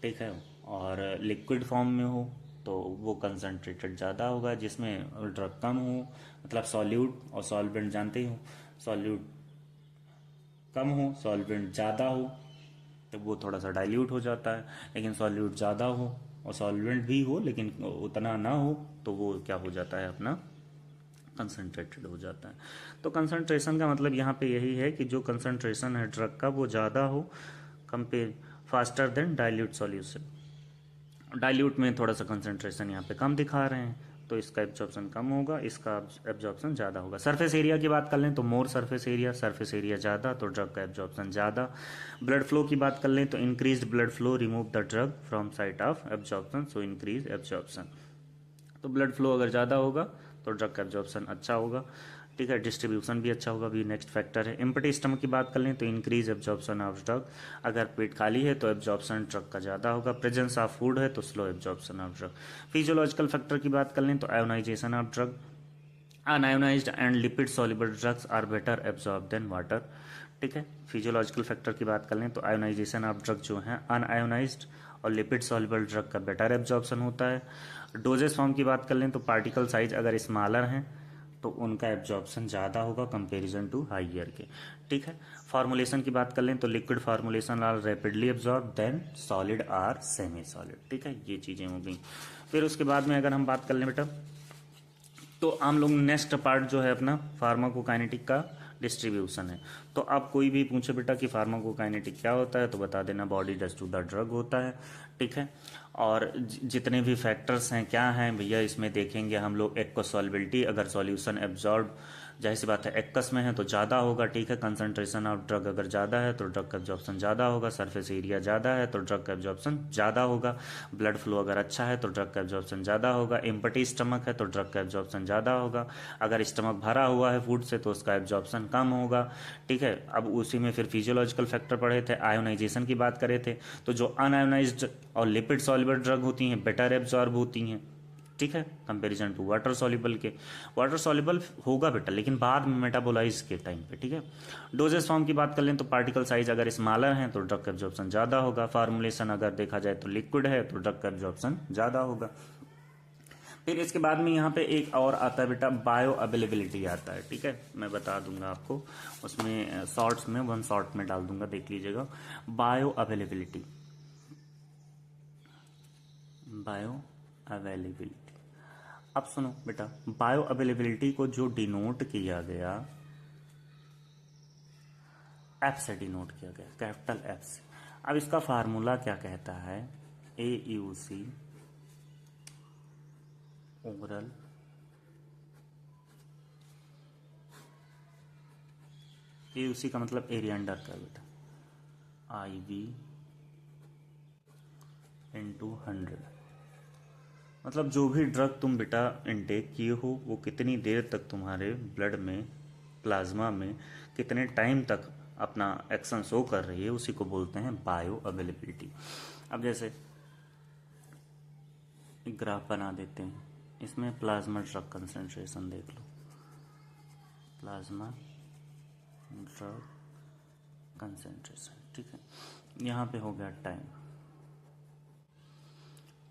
ठीक है, और लिक्विड फॉर्म में हो तो वो कंसंट्रेटेड ज़्यादा होगा, जिसमें ड्रग कम हो, मतलब सॉल्यूट और सॉल्वेंट जानते ही हो, सॉल्यूट कम हो, सॉल्वेंट ज़्यादा हो तो वो थोड़ा सा डाइल्यूट हो जाता है, लेकिन सॉल्यूट ज़्यादा हो और सॉल्वेंट भी हो लेकिन उतना ना हो तो वो क्या हो जाता है अपना कंसनट्रेटेड हो जाता है। तो कंसनट्रेशन का मतलब यहाँ पे यही है कि जो कंसनट्रेशन है ड्रग का वो ज़्यादा हो compare faster than dilute solution. Dilute में थोड़ा सा कंसनट्रेशन यहाँ पे कम दिखा रहे हैं तो इसका एब्जॉर्प्शन कम होगा, इसका एब्जॉर्प्शन ज़्यादा होगा। सरफेस एरिया की बात कर लें तो मोर सरफेस एरिया ज़्यादा तो ड्रग का एब्जॉर्प्शन ज़्यादा। ब्लड फ्लो की बात कर लें तो increase blood flow remove the drug from site of absorption, so increase absorption. तो ब्लड फ्लो अगर ज़्यादा होगा तो ड्रग का एब्जॉर्प्शन अच्छा होगा, ठीक है, डिस्ट्रीब्यूशन भी अच्छा होगा, भी नेक्स्ट फैक्टर है। एम्प्टी स्टमक की बात कर लें तो इंक्रीज एब्जॉर्प्शन ऑफ ड्रग, अगर पेट खाली है तो एब्जॉर्प्शन ड्रग का ज़्यादा होगा। प्रेजेंस ऑफ फूड है तो slow absorption of drug. Physiological factor की बात कर लें तो ionisation of drug, unionised and lipid soluble drugs are better absorb than water, ठीक है। फिजियोलॉजिकल फैक्टर की बात कर लें तो आयोनाइजेशन ऑफ ड्रग जो है अनआयोनाइज्ड और लिपिड सॉल्युबल ड्रग का बेटर एब्जॉर्प्शन होता है। डोजेस फॉर्म की बात कर लें तो पार्टिकल साइज अगर स्मॉलर हैं तो उनका एब्जॉर्प्शन ज़्यादा होगा कंपेरिजन टू हाइयर के, ठीक है। फॉर्मुलेशन की बात कर लें तो liquid formulation are rapidly absorb than solid or semi solid, ठीक है, ये चीज़ें हो गई। फिर उसके बाद में अगर हम बात कर लें बेटा तो आम लोग नेक्स्ट पार्ट जो है अपना फार्माकोकाइनेटिक का डिस्ट्रीब्यूशन है। तो आप कोई भी पूछे बेटा कि फार्माकोकाइनेटिक क्या होता है तो बता देना body does to the drug होता है, ठीक है। और जितने भी फैक्टर्स हैं क्या हैं भैया इसमें देखेंगे हम लोग। एक्वस सॉल्युबिलिटी, अगर सॉल्यूशन एब्जॉर्ब जाहिर सी बात है एक्वस में है तो ज़्यादा होगा, ठीक है। कंसंट्रेशन ऑफ ड्रग अगर ज़्यादा है तो ड्रग का एब्जॉर्प्शन ज़्यादा होगा। सरफेस एरिया ज़्यादा है तो ड्रग का एब्जॉर्प्शन ज़्यादा होगा। ब्लड फ्लो अगर अच्छा है तो ड्रग का एब्जॉर्प्शन ज़्यादा होगा। एम्प्टी स्टमक है तो ड्रग का एब्जॉर्प्शन ज़्यादा होगा। अगर स्टमक भरा हुआ है फूड से तो उसका एब्जॉर्प्शन कम होगा, ठीक है। अब उसी में फिर फिजियोलॉजिकल फैक्टर पढ़े थे, आयोनाइजेशन की बात करे थे तो जो अनआयोनाइज्ड और लिपिड सॉल्युबल ड्रग होती हैं बेटर एब्जॉर्ब होती हैं, ठीक है, कंपैरिजन टू वाटर सॉल्युबल के। वाटर सॉल्युबल होगा बेटा लेकिन बाद में मेटाबोलाइज के टाइम पे, ठीक है। डोजेस फॉर्म की बात कर लें तो पार्टिकल साइज अगर स्मॉलर है तो ड्रग का एब्जॉर्प्शन ज़्यादा होगा। फार्मुलेशन अगर देखा जाए तो लिक्विड है तो ड्रग का एब्जॉर्प्शन ज़्यादा होगा। फिर इसके बाद में यहाँ पे एक और आता है बेटा बायो अवेलेबिलिटी आता है, ठीक है, मैं बता दूंगा आपको उसमें शॉर्ट्स में 1 शॉर्ट में डाल दूंगा, देख लीजिएगा। Bio availability, bio availability. अब सुनो बेटा, बायो अवेलेबिलिटी को जो डिनोट किया गया एफ से डिनोट किया गया, कैपिटल एफ से। अब इसका फार्मूला क्या कहता है, AUC ओरल AUC का मतलब एरिया अंडर का बेटा, IV × 100, मतलब जो भी ड्रग तुम बेटा इनटेक किए हो वो कितनी देर तक तुम्हारे ब्लड में प्लाज्मा में कितने टाइम तक अपना एक्शन शो कर रही है उसी को बोलते हैं बायो अवेलेबिलिटी। अब जैसे एक ग्राफ बना देते हैं, इसमें प्लाज्मा ड्रग कंसंट्रेशन देख लो, प्लाज्मा ड्रग कंसंट्रेशन, ठीक है। यहाँ पे हो गया टाइम,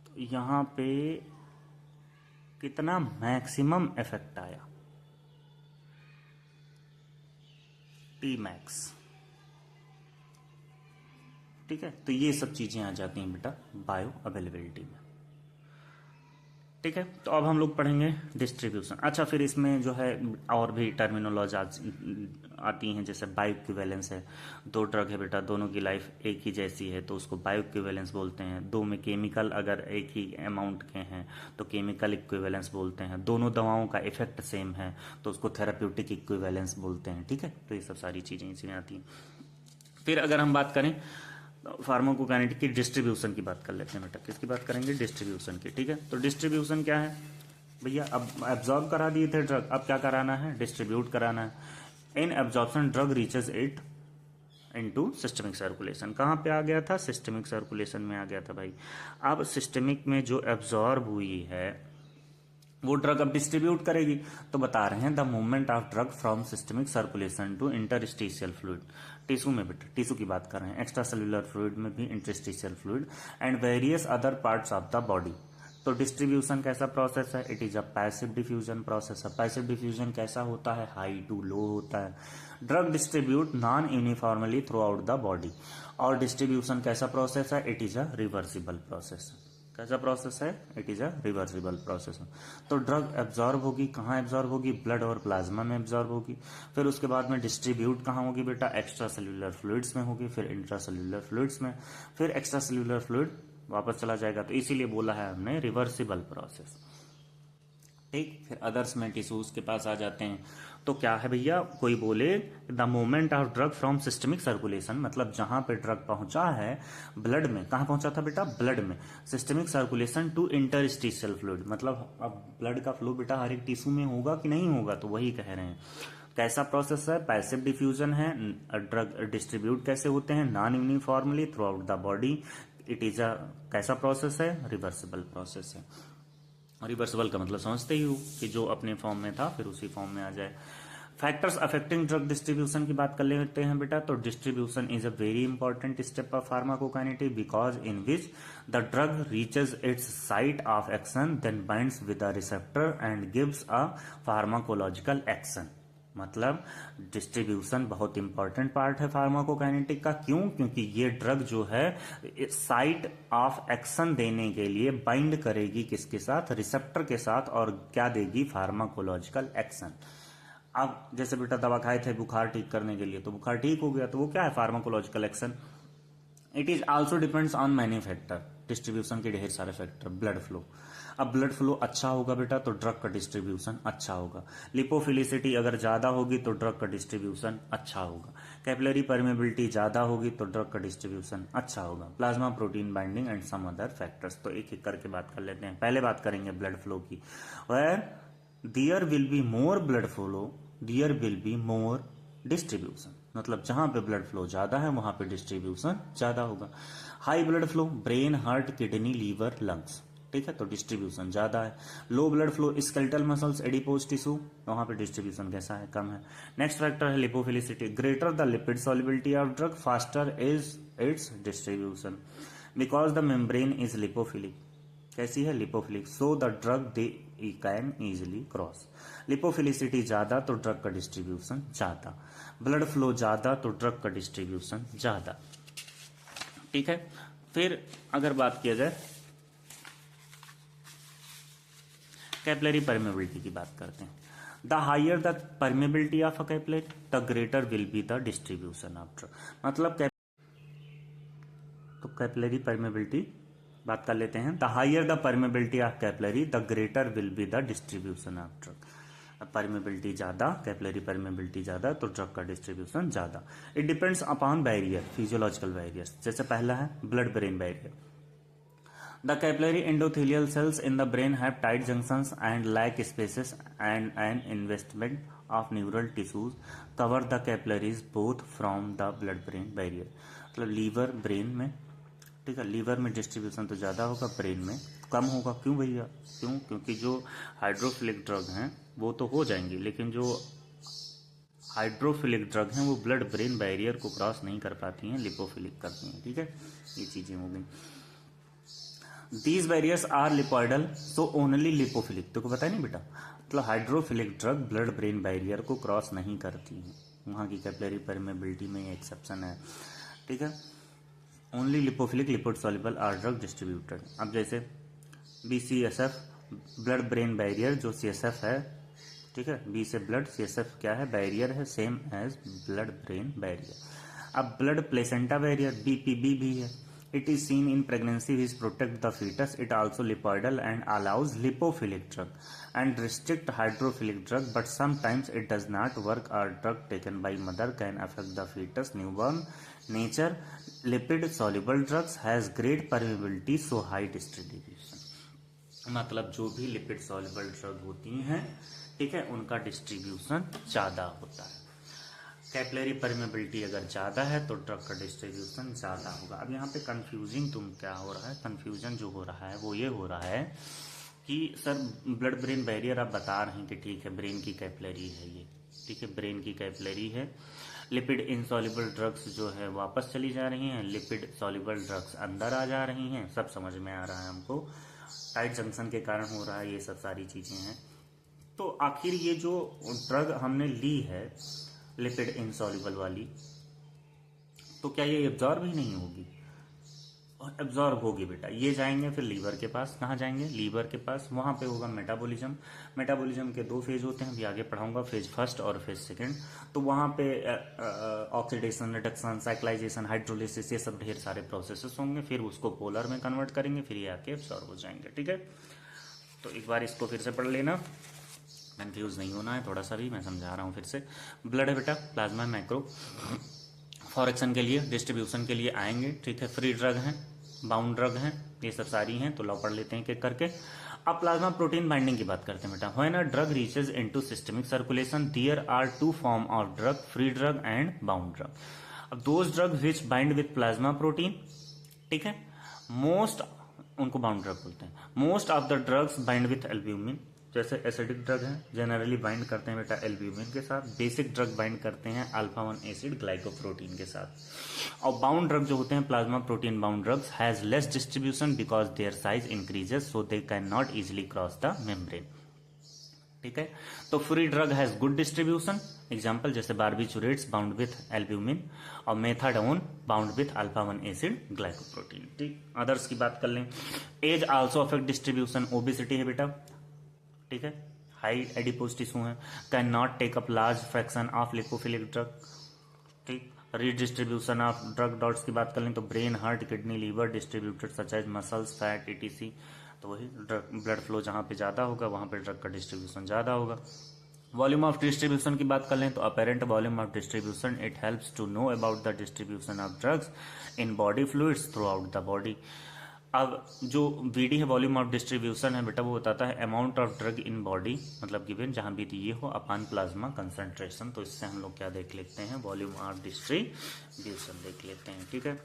तो यहाँ पे कितना मैक्सिमम इफेक्ट आया, T मैक्स, ठीक है। तो ये सब चीजें आ जाती हैं बेटा बायो अवेलेबिलिटी में, ठीक है। तो अब हम लोग पढ़ेंगे डिस्ट्रीब्यूशन। अच्छा, फिर इसमें जो है और भी टर्मिनोलॉजी आती हैं, जैसे बायो इक्विवेलेंस है। 2 ड्रग है बेटा, दोनों की लाइफ एक ही जैसी है तो उसको बायो इक्विवेलेंस बोलते हैं। 2 में केमिकल अगर एक ही अमाउंट के हैं तो केमिकल इक्विवेलेंस बोलते हैं। दोनों दवाओं का इफेक्ट सेम है तो उसको थेराप्यूटिक इक्विवेलेंस बोलते हैं, ठीक है। तो ये सब सारी चीज़ें इसमें आती हैं। फिर अगर हम बात करें फार्माकोकाइनेटिक की डिस्ट्रीब्यूशन की बात कर लेते हैं बेटा, किसकी बात करेंगे, डिस्ट्रीब्यूशन की, ठीक है। तो डिस्ट्रीब्यूशन क्या है भैया, अब एब्जॉर्ब करा दिए थे ड्रग, अब क्या कराना है, डिस्ट्रीब्यूट कराना है। इन absorption drug reaches it into systemic circulation. कहाँ पे आ गया था, सिस्टमिक सर्कुलेशन में आ गया था भाई। अब सिस्टमिक में जो एब्जॉर्ब हुई है वो ड्रग अब डिस्ट्रीब्यूट करेगी, तो बता रहे हैं the movement of drug from systemic circulation to interstitial fluid, tissue में बेटा, टिश्यू की बात कर रहे हैं, एक्स्ट्रा सेलुलर फ्लूइड में भी interstitial fluid and various other parts of the body तो डिस्ट्रीब्यूशन कैसा प्रोसेस है? It is a passive diffusion process है। पैसिव डिफ्यूजन कैसा होता है? हाई टू लो होता है। Drug distribute non uniformly through out the body. और डिस्ट्रीब्यूशन कैसा प्रोसेस है? It is a reversible process. कैसा प्रोसेस है? It is a reversible process. तो ड्रग एब्जॉर्ब होगी, कहाँ एब्जॉर्ब होगी? ब्लड और प्लाज्मा में एब्जॉर्ब होगी। फिर उसके बाद में डिस्ट्रीब्यूट कहाँ होगी बेटा? एक्स्ट्रा सेल्यूलर फ्लूइड्स में होगी, फिर इंट्रा सेल्यूलर फ्लूइड्स में, फिर एक्स्ट्रा सेल्यूलर फ्लूइड वापस चला जाएगा। तो इसीलिए बोला है हमने रिवर्सिबल प्रोसेस। ठीक, फिर अदर्स में टिश्यूज के पास आ जाते हैं। तो क्या है भैया, कोई बोले the movement of drug from systemic circulation, मतलब जहां पे ड्रग पहुंचा है ब्लड में, कहां पहुंचा था बेटा? ब्लड में। Systemic circulation to interstitial fluid, मतलब अब ब्लड का फ्लो बेटा हर एक टिश्यू में होगा कि नहीं होगा, तो वही कह रहे हैं। कैसा प्रोसेस है? पैसिव डिफ्यूजन है। ड्रग डिस्ट्रीब्यूट कैसे होते हैं? Non uniformly through out the body. It is a कैसा प्रोसेस है? रिवर्सिबल प्रोसेस है। रिवर्सिबल का मतलब समझते ही हो कि जो अपने फॉर्म में था फिर उसी फॉर्म में आ जाए। फैक्टर्स अफेक्टिंग ड्रग डिस्ट्रीब्यूशन की बात कर लेते हैं बेटा। तो distribution is a very important step of pharmacokinetic because in which the drug reaches its site of action then binds with the receptor and gives a pharmacological action. मतलब डिस्ट्रीब्यूशन बहुत इंपॉर्टेंट पार्ट है फार्माकोकाइनेटिक का। क्यों? क्योंकि ये ड्रग जो है साइट ऑफ एक्शन देने के लिए बाइंड करेगी किसके साथ? रिसेप्टर के साथ, और क्या देगी? Pharmacological action. अब जैसे बेटा दवा खाए थे बुखार ठीक करने के लिए, तो बुखार ठीक हो गया, तो वो क्या है? Pharmacological action. It is also depends on many factor. Distribution के ढेर सारे फैक्टर। ब्लड फ्लो, अब ब्लड फ्लो अच्छा होगा बेटा तो ड्रग का डिस्ट्रीब्यूशन अच्छा होगा। लिपोफिलिसिटी अगर ज्यादा होगी तो ड्रग का डिस्ट्रीब्यूशन अच्छा होगा। कैपिलरी परमेबिलिटी ज्यादा होगी तो ड्रग का डिस्ट्रीब्यूशन अच्छा होगा। Plasma protein binding and some other factors. तो एक एक करके बात कर लेते हैं। पहले बात करेंगे ब्लड फ्लो की। Where there will be more blood flow there will be more distribution, मतलब जहां पे ब्लड फ्लो ज्यादा है वहां पे डिस्ट्रीब्यूशन ज्यादा होगा। High blood flow brain, heart, kidney, liver, lungs, ठीक है, तो डिस्ट्रीब्यूशन ज्यादा है। Low blood flow skeletal muscles, adipose tissue, वहां पे डिस्ट्रीब्यूशन कैसा है? कम है। नेक्स्ट फैक्टर है lipophilicity. Greater the lipid solubility of drug faster is its distribution because the membrane is lipophilic. कैसी है? Lipophilic. So the drug they can easily cross. Lipophilicity ज्यादा तो ड्रग का डिस्ट्रीब्यूशन ज्यादा। ब्लड फ्लो ज्यादा तो ड्रग का डिस्ट्रीब्यूशन ज्यादा, ठीक है। फिर अगर बात किया जाए कैपिलरी परमेबिलिटी की बात करते हैं। The higher the permeability of a capillary the greater will be the distribution of drug. मतलब तो कैपिलरी परमेबिलिटी बात कर लेते हैं। The higher the permeability of capillary the greater will be the distribution of drug. Permeability ज्यादा, कैपिलरी परमेबिलिटी ज्यादा तो ड्रग का डिस्ट्रीब्यूशन ज्यादा। It depends upon barrier, physiological barriers. जैसे पहला है blood brain barrier. The capillary endothelial cells in the brain have tight junctions and lack spaces, and an investment of neural tissues cover the capillaries both from the blood-brain barrier। मतलब लीवर ब्रेन में, ठीक है, लीवर में डिस्ट्रीब्यूशन तो ज़्यादा होगा, ब्रेन में कम होगा। क्यों भैया? क्यों? क्योंकि जो हाइड्रोफिलिक ड्रग हैं वो तो हो जाएंगी, लेकिन जो हाइड्रोफिलिक ड्रग हैं वो ब्लड ब्रेन बैरियर को क्रॉस नहीं कर पाती हैं, लिपोफिलिक करती हैं, ठीक है। ये चीज़ें हो गई। These barriers are lipoidal, so only lipophilic। तो को पता है नहीं बेटा, मतलब hydrophilic drug blood brain barrier को क्रॉस नहीं करती है, वहाँ की कैपिलरी परमेबिलिटी में एक्सेप्शन है, ठीक है। Only lipophilic lipid soluble are drug distributed. अब जैसे BCSF ब्लड ब्रेन बैरियर जो CSF है, ठीक है, B से ब्लड, CSF क्या है? बैरियर है, same as blood brain barrier. अब ब्लड प्लेसेंटा बैरियर BPB भी है। It is seen in pregnancy which protect the fetus. It also lipoidal and allows lipophilic drug and restrict hydrophilic drug, but sometimes it does not work or drug taken by mother can affect the fetus newborn. Nature lipid soluble drugs has great permeability so high distribution। मतलब जो भी लिपिड सॉल्युबल ड्रग होती हैं, ठीक है, उनका डिस्ट्रीब्यूशन ज्यादा होता है। कैपिलरी परमेबिलिटी अगर ज्यादा है तो ड्रग का डिस्ट्रीब्यूशन ज्यादा होगा। अब यहाँ पे कंफ्यूजिंग क्या हो रहा है? कंफ्यूजन जो हो रहा है वो ये हो रहा है कि सर ब्लड ब्रेन बैरियर आप बता रहे हैं कि ठीक है ब्रेन की कैपिलरी है ये, ठीक है, ब्रेन की कैपिलरी है। लिपिड इनसॉल्युबल ड्रग्स जो है वापस चली जा रही हैं, लिपिड सॉल्युबल ड्रग्स अंदर आ जा रही हैं, सब समझ में आ रहा है हमको। टाइट जंक्शन के कारण हो रहा है, ये सब सारी चीजें हैं। तो आखिर ये जो ड्रग हमने ली है लिपिड इनसॉल्युबल वाली, तो क्या ये एब्जॉर्ब ही नहीं होगी? और एब्जॉर्ब होगी बेटा। ये जाएंगे फिर लीवर के पास। कहाँ जाएंगे? लीवर के पास। वहां पे होगा मेटाबॉलिज्म। मेटाबॉलिज्म के दो फेज होते हैं, अभी आगे पढ़ाऊंगा, फेज फर्स्ट और फेज सेकंड। तो वहां पे ऑक्सीडेशन, रिडक्शन, साइक्लाइजेशन, हाइड्रोलिसिस, ये सब ढेर सारे प्रोसेसेस होंगे। फिर उसको पोलर में कन्वर्ट करेंगे, फिर ये आके एब्जॉर्ब हो जाएंगे। ठीक है, तो एक बार इसको फिर से पढ़ लेना, कंफ्यूज नहीं होना है थोड़ा सा भी, मैं समझा रहा हूँ फिर से। ब्लड है बेटा, प्लाज्मा, मैक्रो, फॉरेक्शन के लिए, डिस्ट्रीब्यूशन के लिए आएंगे। ठीक है, फ्री ड्रग हैं, बाउंड ड्रग हैं, ये सब सारी हैं, तो लो पढ़ लेते हैं एक एक करके। अब प्लाज्मा प्रोटीन बाइंडिंग की बात करते हैं बेटा। When a drug reaches into systemic circulation there are two form of drug, free drug and bound drug. अब those drug which bind with plasma protein, ठीक है, मोस्ट, उनको बाउंड ड्रग बोलते हैं। Most of the drugs bind with albumin, जैसे एसिडिक ड्रग है जनरली बाइंड करते हैं बेटा एल्ब्यूमिन के साथ। बेसिक ड्रग बाइंड करते हैं अल्फा 1 एसिड ग्लाइकोप्रोटीन के साथ। और बाउंड ड्रग जो होते हैं plasma protein bound drugs has less distribution because their size increases so they can not easily cross the membrane. ठीक है, तो free drug has good distribution, example जैसे बार्बिचुरेट्स बाउंड विथ एल्ब्यूमिन और methadone bound with alpha 1 acid glycoprotein. ठीक, अदर्स की बात कर लें। Age also affect distribution, obesity है बेटा, ठीक है, हाई एडिपोज टिश्यू है, can not take up large fraction of lipophilic drug. ठीक, रीडिस्ट्रीब्यूशन ऑफ ड्रग डॉट्स की बात कर लें तो brain, heart, kidney, liver distributed such as muscles, fat, etc. तो वही ड्रग ब्लड फ्लो जहां पे ज्यादा होगा वहां पे ड्रग का डिस्ट्रीब्यूशन ज्यादा होगा। वॉल्यूम ऑफ डिस्ट्रीब्यूशन की बात कर लें तो apparent volume of distribution, it helps to know about the distribution of drugs in body fluids throughout the body. अब जो वीडी है वॉल्यूम ऑफ डिस्ट्रीब्यूशन है बेटा, वो बताता है amount of drug in body, मतलब गिवन जहां भी दिए हो, अपॉन प्लाज्मा कंसंट्रेशन। तो इससे हम लोग क्या देख लेते हैं, वॉल्यूम ऑफ डिस्ट्रीब्यूशन देख लेते हैं। ठीक है,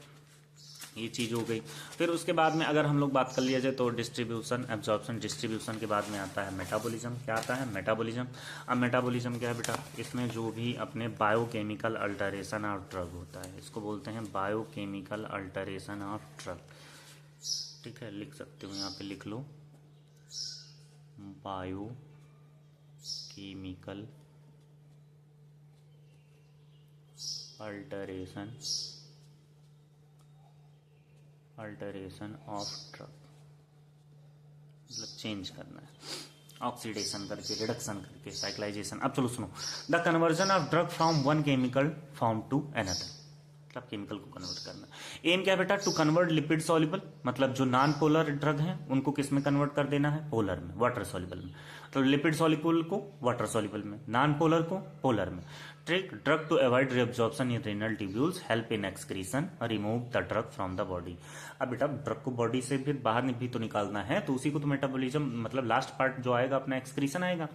ये चीज हो गई। फिर उसके बाद में अगर हम लोग बात कर लिया जाए तो डिस्ट्रीब्यूशन, एब्जॉर्प्शन, डिस्ट्रीब्यूशन के बाद में आता है मेटाबॉलिज्म। क्या आता है? मेटाबॉलिज्म। अब मेटाबॉलिज्म क्या है बेटा? इसमें जो भी अपने बायोकेमिकल अल्टरेशन ऑफ ड्रग होता है, इसको बोलते हैं बायोकेमिकल अल्टरेशन ऑफ ड्रग। ठीक है, लिख सकते हो, यहाँ पे लिख लो, biochemical alteration of drug, मतलब चेंज करना है, ऑक्सीडेशन करके, रिडक्शन करके, साइक्लाइजेशन। अब चलो सुनो, the conversion of drug from one chemical form to another, मतलब केमिकल को कन्वर्ट करना। एम क्या बेटा? टू कन्वर्ट लिपिड सॉल्युबल, मतलब जो नॉन पोलर ड्रग है उनको किस में कन्वर्ट कर देना है? पोलर में, वाटर सॉल्युबल में। तो लिपिड सॉल्युबल को वाटर सॉल्युबल में, नॉन पोलर को पोलर में। Trick, drug to avoid reabsorption in renal tubules, help in excretion, remove the drug from the body. अब बेटा ड्रग को बॉडी से फिर बाहर भी तो निकालना है, तो उसी को तो मेटाबॉलिज्म, मतलब लास्ट पार्ट जो आएगा अपना एक्सक्रीशन आएगा।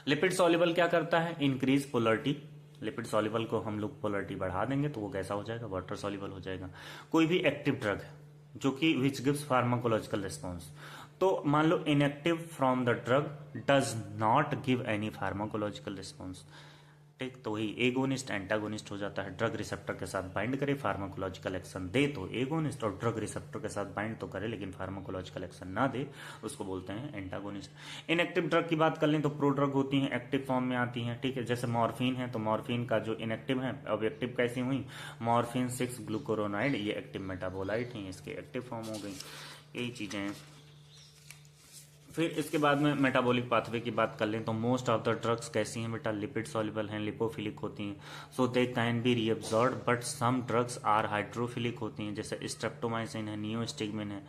लिपिड सॉल्युबल क्या करता है? Increase polarity. लिपिड सॉल्युबल को हम लोग पोलरिटी बढ़ा देंगे तो वो कैसा हो जाएगा? वाटर सॉल्युबल हो जाएगा। कोई भी एक्टिव ड्रग है जो कि विच गिव्स फार्माकोलॉजिकल रिस्पॉन्स, तो मान लो inactive from the drug does not give any pharmacological response. ठीक, तो वही एगोनिस्ट एंटागोनिस्ट हो जाता है। ड्रग रिसेप्टर के साथ बाइंड करे, फार्माकोलॉजिकल एक्शन दे तो एगोनिस्ट, और ड्रग रिसेप्टर के साथ बाइंड तो करे लेकिन फार्माकोलॉजिकल एक्शन ना दे, उसको बोलते हैं एंटागोनिस्ट। इनएक्टिव ड्रग की बात कर लें तो प्रो ड्रग होती हैं, एक्टिव फॉर्म में आती हैं। ठीक है, जैसे मॉर्फिन है तो मॉर्फिन का जो इनएक्टिव है, अब एक्टिव कैसी हुई? मॉर्फिन 6 ग्लूकोरोनाइड, ये एक्टिव मेटाबोलाइट हैं, इसके एक्टिव फॉर्म हो गई। यही चीजें हैं। फिर इसके बाद में मेटाबॉलिक पाथवे की बात कर लें तो मोस्ट ऑफ द ड्रग्स कैसी हैं बेटा? लिपिड सॉल्युबल हैं, लिपोफिलिक होती हैं, so they can be reabsorbed, but some drugs are hydrophilic होती हैं, जैसे स्ट्रेप्टोमाइसिन है, नियोस्टिग्मिन है,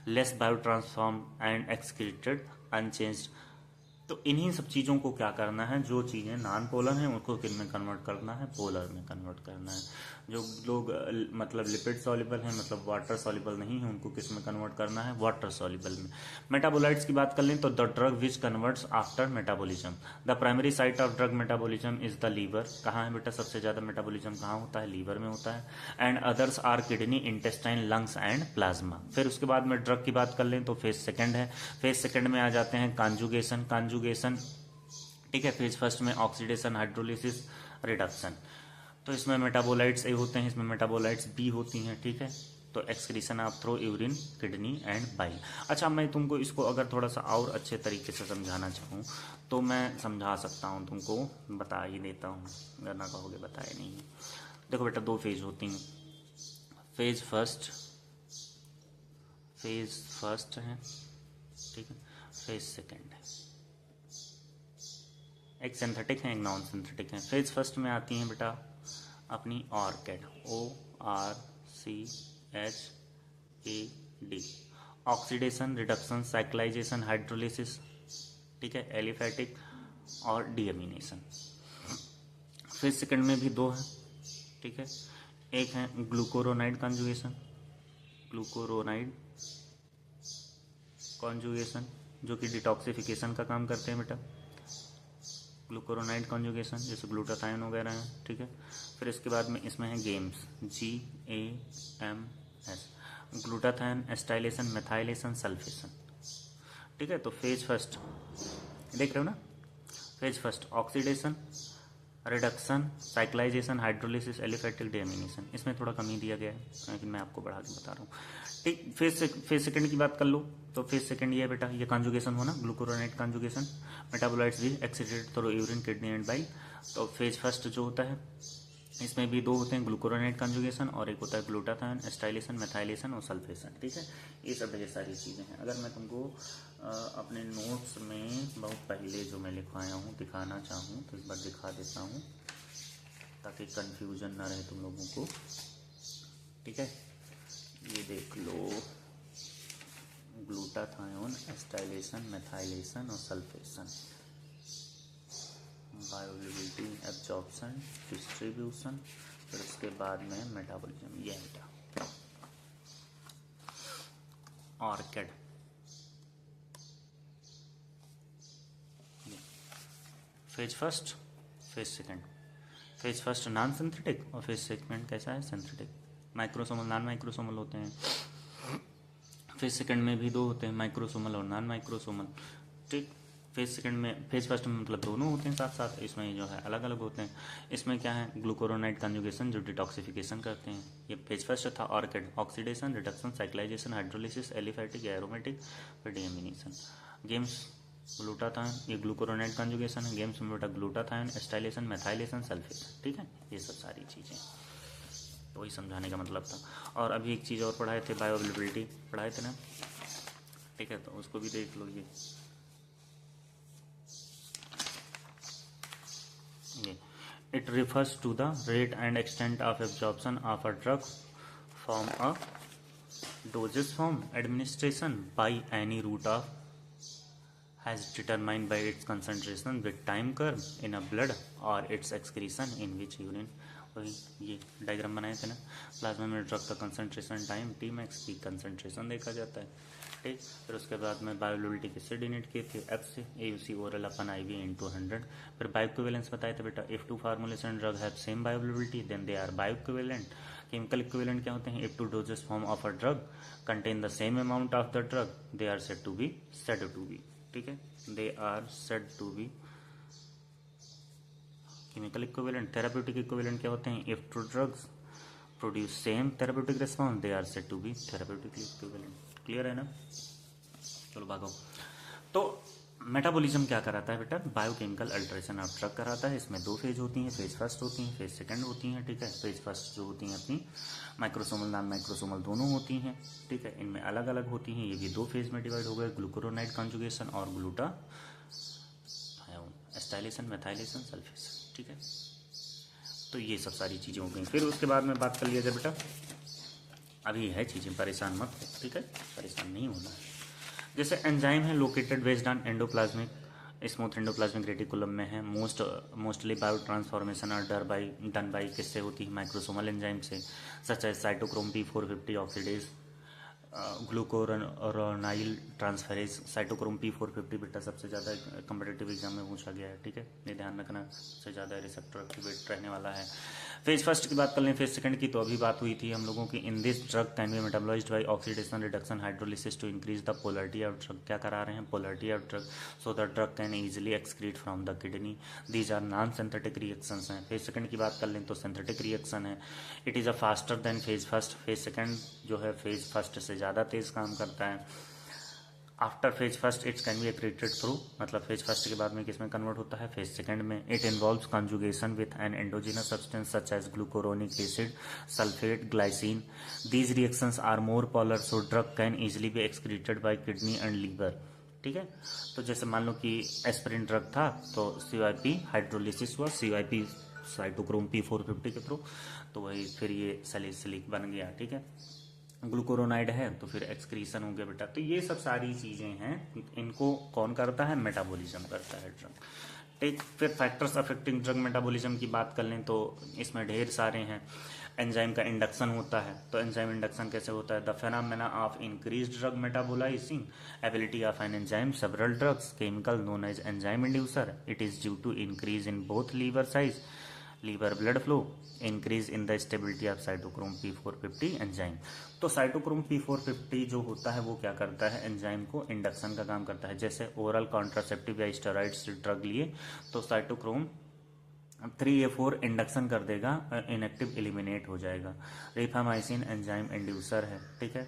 less biotransform and excreted unchanged. तो इन्हीं सब चीजों को क्या करना है? जो चीजें नॉन पोलर हैं उनको किन में कन्वर्ट करना है? पोलर में कन्वर्ट करना है। जो लोग मतलब लिपिड सॉल्युबल हैं, मतलब वाटर सॉल्युबल नहीं है, उनको किस में कन्वर्ट करना है? वाटर सॉल्युबल में। मेटाबोलाइट्स की बात कर लें तो the drug which converts after metabolism. The primary site of drug metabolism is the liver. कहाँ है बेटा सबसे ज्यादा मेटाबॉलिज्म? कहाँ होता है? लीवर में होता है। And others are kidney, intestine, lungs and plasma. फिर उसके बाद में ड्रग की बात कर लें तो फेज सेकंड है। फेज सेकंड में आ जाते हैं कॉन्जुगेशन, ठीक है। फेज फर्स्ट में ऑक्सीडेशन, हाइड्रोलिसिस, रिडक्शन। तो इसमें मेटाबोलाइट्स ए होते हैं, इसमें मेटाबोलाइट्स बी होती हैं, ठीक है। तो excretion of through urine kidney and bile. अच्छा, मैं तुमको इसको अगर थोड़ा सा और अच्छे तरीके से समझाना चाहूँ तो मैं समझा सकता हूँ, तुमको बता ही देता हूँ, अगर ना कहोगे बताए नहीं। देखो बेटा, दो फेज होती हैं। फेज फर्स्ट है, ठीक है, फेज सेकेंड है। एक सिंथेटिक है, एक नॉन सिंथेटिक है। फेज फर्स्ट में आती हैं बेटा अपनी orchid, ORCHAD, oxidation, reduction, cyclisation, hydrolysis, ठीक है, एलिफैटिक और डीएमिनेशन। फेज सेकंड में भी दो है, ठीक है, एक है ग्लूकोरोनाइड कॉन्जुगेशन जो कि डिटॉक्सिफिकेशन का काम करते हैं बेटा, ग्लूकोरोनाइड कॉन्जुगेशन जैसे ग्लूटाथाइन वगैरह है, ठीक है। फिर इसके बाद में इसमें है GAMS, ग्लूटाथाइन एस्टाइलेशन, मेथाइलेशन, सल्फेशन, ठीक है। तो फेज फर्स्ट देख रहे हो ना, phase first oxidation, reduction, cyclisation, hydrolysis, aliphatic, deamination. इसमें थोड़ा कमी दिया गया है, लेकिन मैं आपको बढ़ा के बता रहा हूँ, ठीक। फेज सेकंड की बात कर लो तो फेज सेकंड ये है बेटा, ये कॉन्जुगेशन हो ना, ग्लूकोरोनाइड कॉन्जुगेशन, मेटाबोलाइट्स भी excreted through urine kidney and bile. तो फेज फर्स्ट जो होता है इसमें भी दो होते हैं, ग्लूकोरोनाइड कॉन्जुगेशन और एक होता है ग्लूटाथाइन एस्टाइलेशन, मेथाइलेशन और सल्फेशन, ठीक है। ये सब ढेर सारी चीज़ें हैं। अगर मैं तुमको अपने नोट्स में बहुत पहले जो मैं लिखवाया हूँ दिखाना चाहूँ तो इस बार दिखा देता हूँ ताकि कन्फ्यूजन ना रहे तुम लोगों को, ठीक है। ये देख लो, ग्लूटाथायोन एस्टाइलेशन, मेथाइलेशन और सल्फेशन, बायोअवेलेबिलिटी, एब्जॉर्प्शन, डिस्ट्रीब्यूशन, फिर उसके बाद में मेटाबॉलिज्म। ये बेटा orchid, phase first, phase second. Phase first non synthetic और फेज सेकंड कैसा है, सिंथेटिक। माइक्रोसोमल, नॉन माइक्रोसोमल होते हैं। फेज सेकंड में भी दो होते हैं, माइक्रोसोमल और नॉन माइक्रोसोमल, ठीक। फेज सेकंड में, फेज फर्स्ट में मतलब दोनों होते हैं साथ साथ, इसमें जो है अलग अलग होते हैं। इसमें क्या है, ग्लूकोरोनाइड कॉन्जुगेशन जो डिटॉक्सिफिकेशन करते हैं, ये फेज फर्स्ट था। Orchid oxidation, reduction, cyclisation, hydrolysis, aliphatic, aromatic, फिर डीएमिनेशन। गेम्स ग्लूटाथाइन, ये ग्लूकोरोनाइड कॉन्जुगेशन है। गेम्स में बेटा ग्लूटाथाइन एस्टाइलेशन, मेथाइलेशन, सल्फेशन, ठीक है। ये सब सारी चीज़ें तो वही समझाने का मतलब था। और अभी एक चीज़ और पढ़ाए थे, बायोअवेलेबिलिटी पढ़ाए थे ना, ठीक है, तो उसको भी देख लो। ये it refers to the rate and extent of absorption of a drug from a dosage form administration by any route of has determined by its concentration with time curve in a blood or its excretion in which urine। वही ये डायग्राम बनाए थे ना, प्लाज्मा में ड्रग का कंसंट्रेशन टाइम Tmax की कंसंट्रेशन देखा जाता है, ठीक। फिर उसके बाद में बायोअवेलेबिलिटी किससे डिनोट किए थे, F से, AUC ओरल अपन IV × 100। फिर बायोइक्विवेलेंस बताए थे बेटा, if two formulation drug have same bioavailability then they are bioequivalent. Chemical equivalent क्या होते हैं, if two doses form of a drug contain the same amount of the drug they are said to be, ठीक है, they are said to be chemical equivalent. Therapeutic equivalent क्या होते हैं, if two drugs produce same therapeutic response they are said to be therapeutically equivalent. Clear है ना, चलो भागो। तो मेटाबॉलिज्म क्या कराता है बेटा, बायोकेमिकल अल्टरेशन ऑफ ड्रग कराता है। इसमें दो फेज होती हैं, फेज फर्स्ट होती हैं, फेज सेकंड होती हैं, ठीक है। फेज फर्स्ट जो होती हैं अपनी माइक्रोसोमल, नॉन माइक्रोसोमल दोनों होती हैं, ठीक है। इनमें अलग अलग होती हैं, ये भी दो फेज में डिवाइड हो गए, ग्लूकोरोनाइड कॉन्जुगेशन और ग्लूटाथायोन एस्टाइलेशन, मेथाइलेशन, सल्फेशन, ठीक है। तो ये सब सारी चीज़ें हो गई। फिर उसके बाद में बात कर लिया जाए बेटा, अभी है चीज़ें, परेशान मत हो, ठीक है, परेशान नहीं होना है। जैसे एंजाइम है located based on endoplasmic smooth endoplasmic reticulum में है। मोस्टली बायो ट्रांसफॉर्मेशन और डन बाई किससे होती है, माइक्रोसोमल एंजाइम से, such as cytochrome P450 oxidase, glucuronyl transferase, cytochrome P450 बेटा सबसे ज़्यादा कम्पिटेटिव एग्जाम में पूछा गया है, ठीक है, ये ध्यान रखना, सबसे ज़्यादा रिसेप्टर एक्टिवेट रहने वाला है। फेज फर्स्ट की बात कर लें, फेज सेकंड की तो अभी बात हुई थी हम लोगों की। In this drug can be metabolized by oxidation reduction hydrolysis to increase the polarity of drug. क्या करा रहे हैं? Polarity of drug, so the drug can easily excrete from the kidney. These are non synthetic reactions हैं। फेज सेकंड की बात कर लें तो सिंथेटिक रिएक्शन है। It is a faster than phase first. Phase second जो है फेज फर्स्ट से ज़्यादा तेज काम करता है। After phase first it's can be excreted through, मतलब फेज फर्स्ट के बाद में किसमें कन्वर्ट होता है? फेज सेकंड में। It involves conjugation with an endogenous substance such as glucuronic acid, sulphate, glycine. These reactions are more polar, so drug can easily be excreted by kidney and liver. ठीक है, तो जैसे मान लो कि एस्पिरिन ड्रग था तो CYP हाइड्रोलिसिस हुआ, CYP साइटोक्रोम P450 के थ्रू, तो वही फिर ये सैलिसिलिक बन गया। ठीक है, ग्लूकोरोनाइड है तो फिर एक्सक्रीशन हो गया बेटा। तो ये सब सारी चीजें हैं, इनको कौन करता है? मेटाबॉलिज्म करता है ड्रग। ठीक, फिर फैक्टर्स अफेक्टिंग ड्रग मेटाबॉलिज्म की बात कर लें तो इसमें ढेर सारे हैं। एंजाइम का इंडक्शन होता है, तो एंजाइम इंडक्शन कैसे होता है? The phenomena of increase drug metabolising ability of an enzyme several drugs chemical known as enzyme inducer. It is due to increase in both liver size, liver blood flow, increase in the stability of cytochrome P450 enzyme. तो साइटोक्रोम P450 जो होता है वो क्या करता है? एंजाइम को इंडक्शन का काम करता है। जैसे ओरल कॉन्ट्रासेप्टिव या स्टेरॉइड्स ड्रग लिए तो साइटोक्रोम 3A4 इंडक्शन कर देगा, इनएक्टिव एलिमिनेट हो जाएगा। रिफामाइसिन एंजाइम इंड्यूसर है। ठीक है,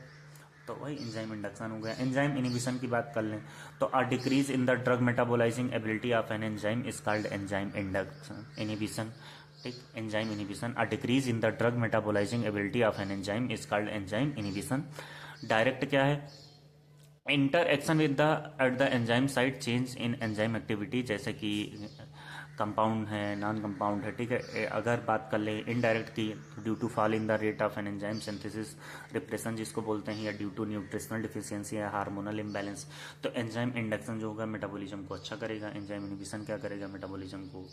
तो वही एंजाइम इंडक्शन हो गया। एंजाइम इनिबिशन की बात कर लें तो a decrease in the drug metabolising ability of an enzyme is called enzyme induction inhibition. ठीक, enzyme inhibition, a decrease in the drug metabolising ability of an enzyme is called enzyme inhibition. Direct क्या है? Interaction with the at the enzyme site change in enzyme activity, जैसे कि कंपाउंड है, नॉन कंपाउंड है। ठीक है, अगर बात कर ले इनडायरेक्ट की, due to fall in the rate of an enzyme synthesis depression जिसको बोलते हैं, या ड्यू टू न्यूट्रिशनल डिफिशियंसी या हार्मोनल इम्बैलेंस, तो एंजाइम इंडक्शन जो होगा मेटाबॉलिज्म को अच्छा करेगा। एंजाइम इनहिबिशन क्या करेगा? मेटाबॉलिज्म को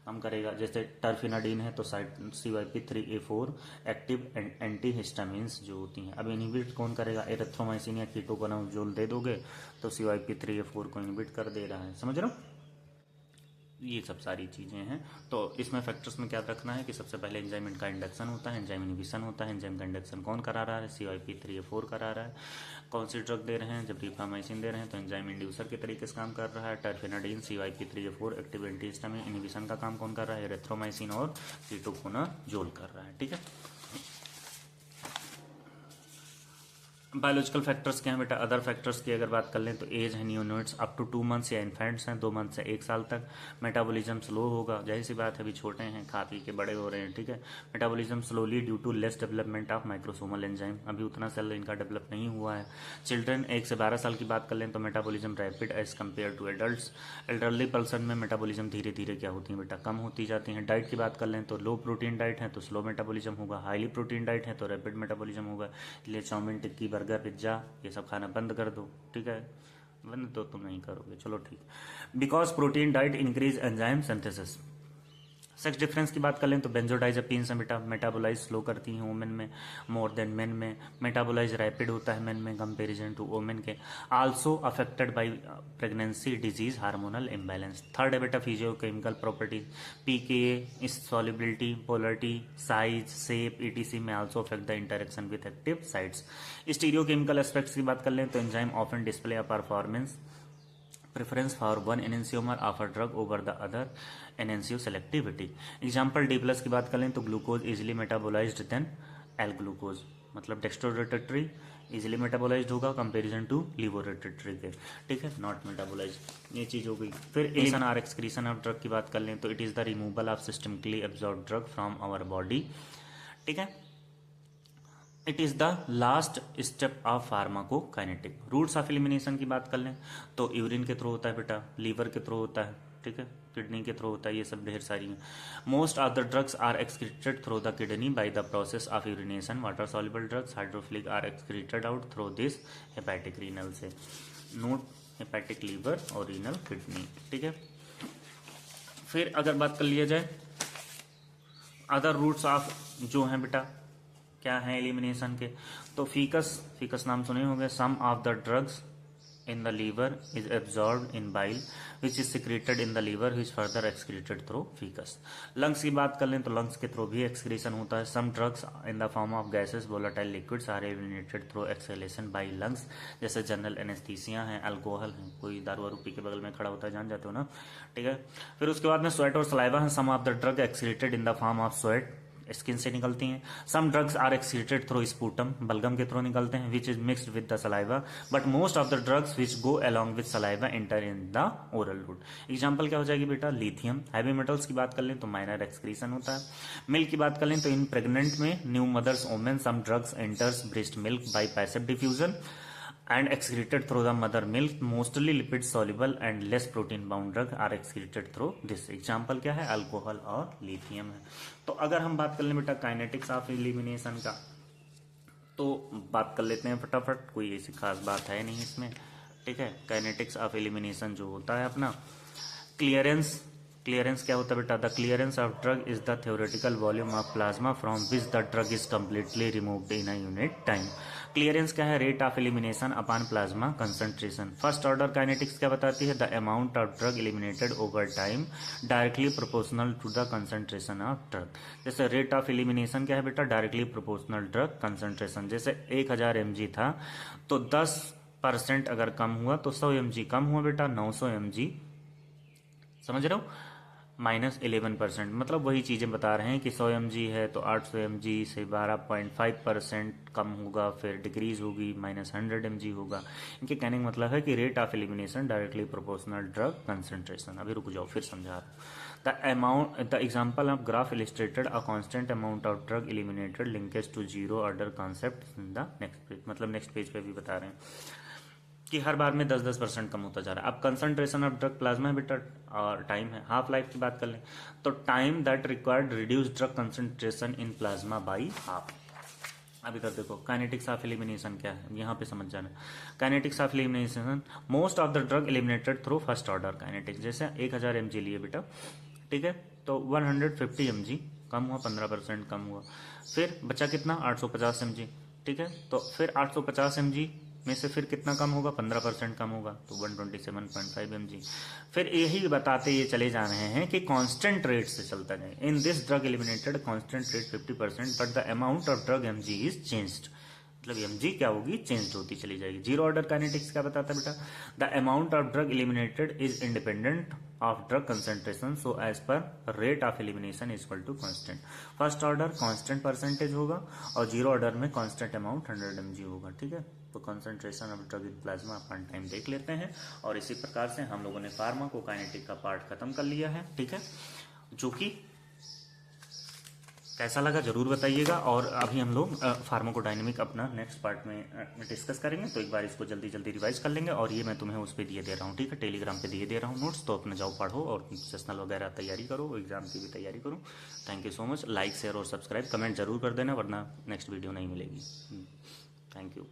कम करेगा। जैसे टर्फिनाडीन है तो CYP3A4 एक्टिव एंटी हिस्टामिन्स जो होती हैं। अब इनहिबिट कौन करेगा? एरिथ्रोमाइसिन या कीटोकोनाजोल दे दोगे तो CYP3A4 को इनहिबिट कर दे रहा है। समझ रहे हो? ये सब सारी चीजें हैं। तो इसमें फैक्टर्स में क्या रखना है कि सबसे पहले एंजाइम का इंडक्शन होता है, एंजाइम इनहिबिशन होता है। एंजाइम का इंडक्शन कौन करा रहा है? CYP3A4 करा रहा है। कौन सी ड्रग दे रहे हैं? जब रिफामाइसिन दे रहे हैं तो एंजाइम इंड्यूसर के तरीके से काम कर रहा है। टर्फिनाडीन CYP3A4 एक्टिव एंटीहिस्टामिन इनहिबिशन का काम कौन कर रहा है? एरिथ्रोमाइसिन और कीटोकोनाजोल कर रहा है। ठीक है, बायोलॉजिकल फैक्टर्स क्या हैं बेटा? अदर फैक्टर्स की अगर बात कर लें तो एज है, न्यूनेट्स अप टू 2 मंथ्स या इन्फेंट्स हैं 2 मंथ से 1 साल तक। मेटाबॉलिज्म स्लो होगा, जाहिर सी बात है, अभी छोटे हैं, खा पी के बड़े हो रहे हैं। ठीक है, metabolism slowly due to less development of microsomal enzyme, अभी उतना सेल इनका डेवलप नहीं हुआ है। चिल्ड्रन 1 से 12 साल की बात कर लें तो metabolism rapid as compare to adult. Elderly person में मेटाबॉलिज्म धीरे धीरे क्या होती है बेटा? कम होती जाती है। डाइट की बात कर लें तो लो प्रोटीन डाइट है तो स्लो मेटाबॉलिज्म होगा, हाईली प्रोटीन डाइट है तो रैपिड मेटाबॉलिज्म होगा। इसलिए चाउमीन, टिक्की, बर्गर, पिज्जा ये सब खाना बंद कर दो। ठीक है, बंद तो तुम नहीं करोगे, चलो ठीक। Because protein diet increase enzyme synthesis. Sex difference की बात कर लें तो बेंजोडाइजेपिन्स हैं मेटाबोलाइज स्लो करती हैं वुमेन में मोर देन मेन में। मेटाबोलाइज रैपिड होता है मेन में कंपेरिजन टू वुमेन के। Also affected by pregnancy disease hormonal imbalance. Third है बेटा physiochemical properties, PKA solubility, polarity, size, shape, ETC may also affect the interaction with active sites. Stereochemical aspects की बात कर लें तो enzyme often display a performance preference for one enantiomer of a drug over the other enantio selectivity। Example D+ की बात कर लें तो glucose easily metabolized than L glucose, मतलब डेक्स्ट्रोरोटेटरी इजिली मेटाबोलाइज्ड होगा कंपेरिजन टू लिवोरोटेटरी के। ठीक है, नॉट मेटाबोलाइज्ड, ये चीज हो गई। फिर एलिमिनेशन और एक्सक्रीशन ऑफ ड्रग की बात कर लें तो it is the removal of systemically absorb drug from our body. ठीक है, it is the last step of pharmacokinetic. Routes of elimination की बात कर लें तो यूरिन के थ्रू होता है बेटा, लीवर के थ्रू होता है, ठीक है, किडनी के थ्रू होता है, ये सब ढेर सारी हैं। Most of the drugs are excreted through the kidney by the process of urination. Water soluble drugs hydrophilic are excreted out through this hepatic renal से। नोट हेपेटिक लीवर और रीनल किडनी। ठीक है, फिर अगर बात कर लिया जाए अदर रूट्स ऑफ जो है बेटा क्या है एलिमिनेशन के, तो फीकस नाम सुने होंगे। Some of the drugs in the liver is absorbed in bile which is secreted in the liver which further excreted through faeces. Lungs की बात कर लें तो लंग्स के थ्रू भी एक्सक्रीशन होता है। Some drugs in the form of gases volatile liquids are eliminated through exhalation by lungs, जैसे जनरल एनेस्थीसिया है, अल्कोहल है, कोई दारू वारू पी के बगल में खड़ा होता है, जान जाते हो ना, ठीक है। फिर उसके बाद में स्वेट और सलाइवा है। Some of the drug excreted in the form of sweat, skin से निकलती हैं। Some drugs are excreted through sputum, बलगम के थ्रू निकलते हैं, which is mixed with the saliva, but most of the drugs which go along with saliva enter in the oral route. Example क्या हो जाएगी बेटा, लिथियम। हैवी मेटल्स की बात कर लें तो माइनर एक्सक्रीशन होता है। मिल्क की बात कर लें तो इन प्रेग्नेंट में new mothers women some drugs enters breast milk by passive diffusion and excreted through the mother milk. Mostly lipid soluble and less protein bound drug are excreted through this. Example क्या है, अल्कोहल और लिथियम है। तो अगर हम बात कर लें बेटा काइनेटिक्स ऑफ एलिमिनेशन का, तो बात कर लेते हैं फटाफट, कोई ऐसी खास बात है नहीं इसमें, ठीक है। काइनेटिक्स ऑफ एलिमिनेशन जो होता है अपना, क्लियरेंस क्या होता है बेटा, the clearance of drug is the theoretical volume of plasma from which the drug is completely removed in a unit time. Clearance क्या है, rate of elimination upon plasma concentration. First order kinetics क्या बताती है, the amount of drug eliminated over time directly proportional to the concentration of drug. जैसे रेट ऑफ एलिमिनेशन क्या है बेटा, डायरेक्टली प्रोपोर्शनल ड्रग कंसंट्रेशन। जैसे 1000 mg था तो 10% अगर कम हुआ तो 100 mg कम हुआ बेटा, 900 mg, समझ रहे हो, -11%। मतलब वही चीज़ें बता रहे हैं कि 100 mg है तो 800 mg से 12.5% कम होगा, फिर डिक्रीज होगी, -100 mg होगा। इनके कहने का मतलब है कि rate of elimination directly proportional drug concentration. अभी रुक जाओ, फिर समझा रहा हूँ। The example of graph illustrated a constant amount of drug eliminated linkage to zero order concept in the next page, मतलब नेक्स्ट पेज पे भी बता रहे हैं कि हर बार में 10% कम होता जा रहा है। अब कंसंट्रेशन ऑफ ड्रग प्लाज्मा है बेटा, और टाइम है। हाफ लाइफ की बात कर लें तो time that required reduce drug concentration in plasma by half. अब इधर देखो काइनेटिक्स ऑफ एलिमिनेशन क्या है, यहाँ पे समझ जाना। Kinetics of elimination, most of the drug eliminated through first order kinetics. जैसे 1000 mg लिए बेटा, ठीक है, तो 150 mg कम हुआ, 15% कम हुआ। फिर बचा कितना, 850 mg, ठीक है। तो फिर 850 mg में से फिर कितना कम होगा, 15% कम होगा, तो 127.5 mg। फिर यही बताते ये चले जा रहे हैं कि कांस्टेंट रेट से चलता जाए। इन this drug eliminated constant rate 50%, but the amount of drug mg is changed. मतलब mg क्या होगी, चेंज होती चली जाएगी। जीरो ऑर्डर काइनेटिक्स क्या बताता है बेटा, the amount of drug eliminated is independent of drug concentration, so as per rate of elimination is equal to constant. First order constant percentage होगा और जीरो ऑर्डर में कांस्टेंट अमाउंट 100 mg होगा, ठीक है। तो concentration of drug in plasma upon time देख लेते हैं, और इसी प्रकार से हम लोगों ने फार्माकोकाइनेटिक का पार्ट खत्म कर लिया है, ठीक है। जो कि कैसा लगा जरूर बताइएगा। और अभी हम लोग फार्माकोडायनेमिक अपना नेक्स्ट पार्ट में डिस्कस करेंगे, तो एक बार इसको जल्दी जल्दी रिवाइज कर लेंगे। और ये मैं तुम्हें उस पर दिए दे रहा हूँ, ठीक है, टेलीग्राम पे दिए दे रहा हूँ नोट्स, तो अपने जाओ पढ़ो और सेशनल वगैरह तैयारी करो, एग्जाम की भी तैयारी करो। Thank you so much. Like share और सब्सक्राइब कमेंट जरूर कर देना, वरना नेक्स्ट वीडियो नहीं मिलेगी। Thank you.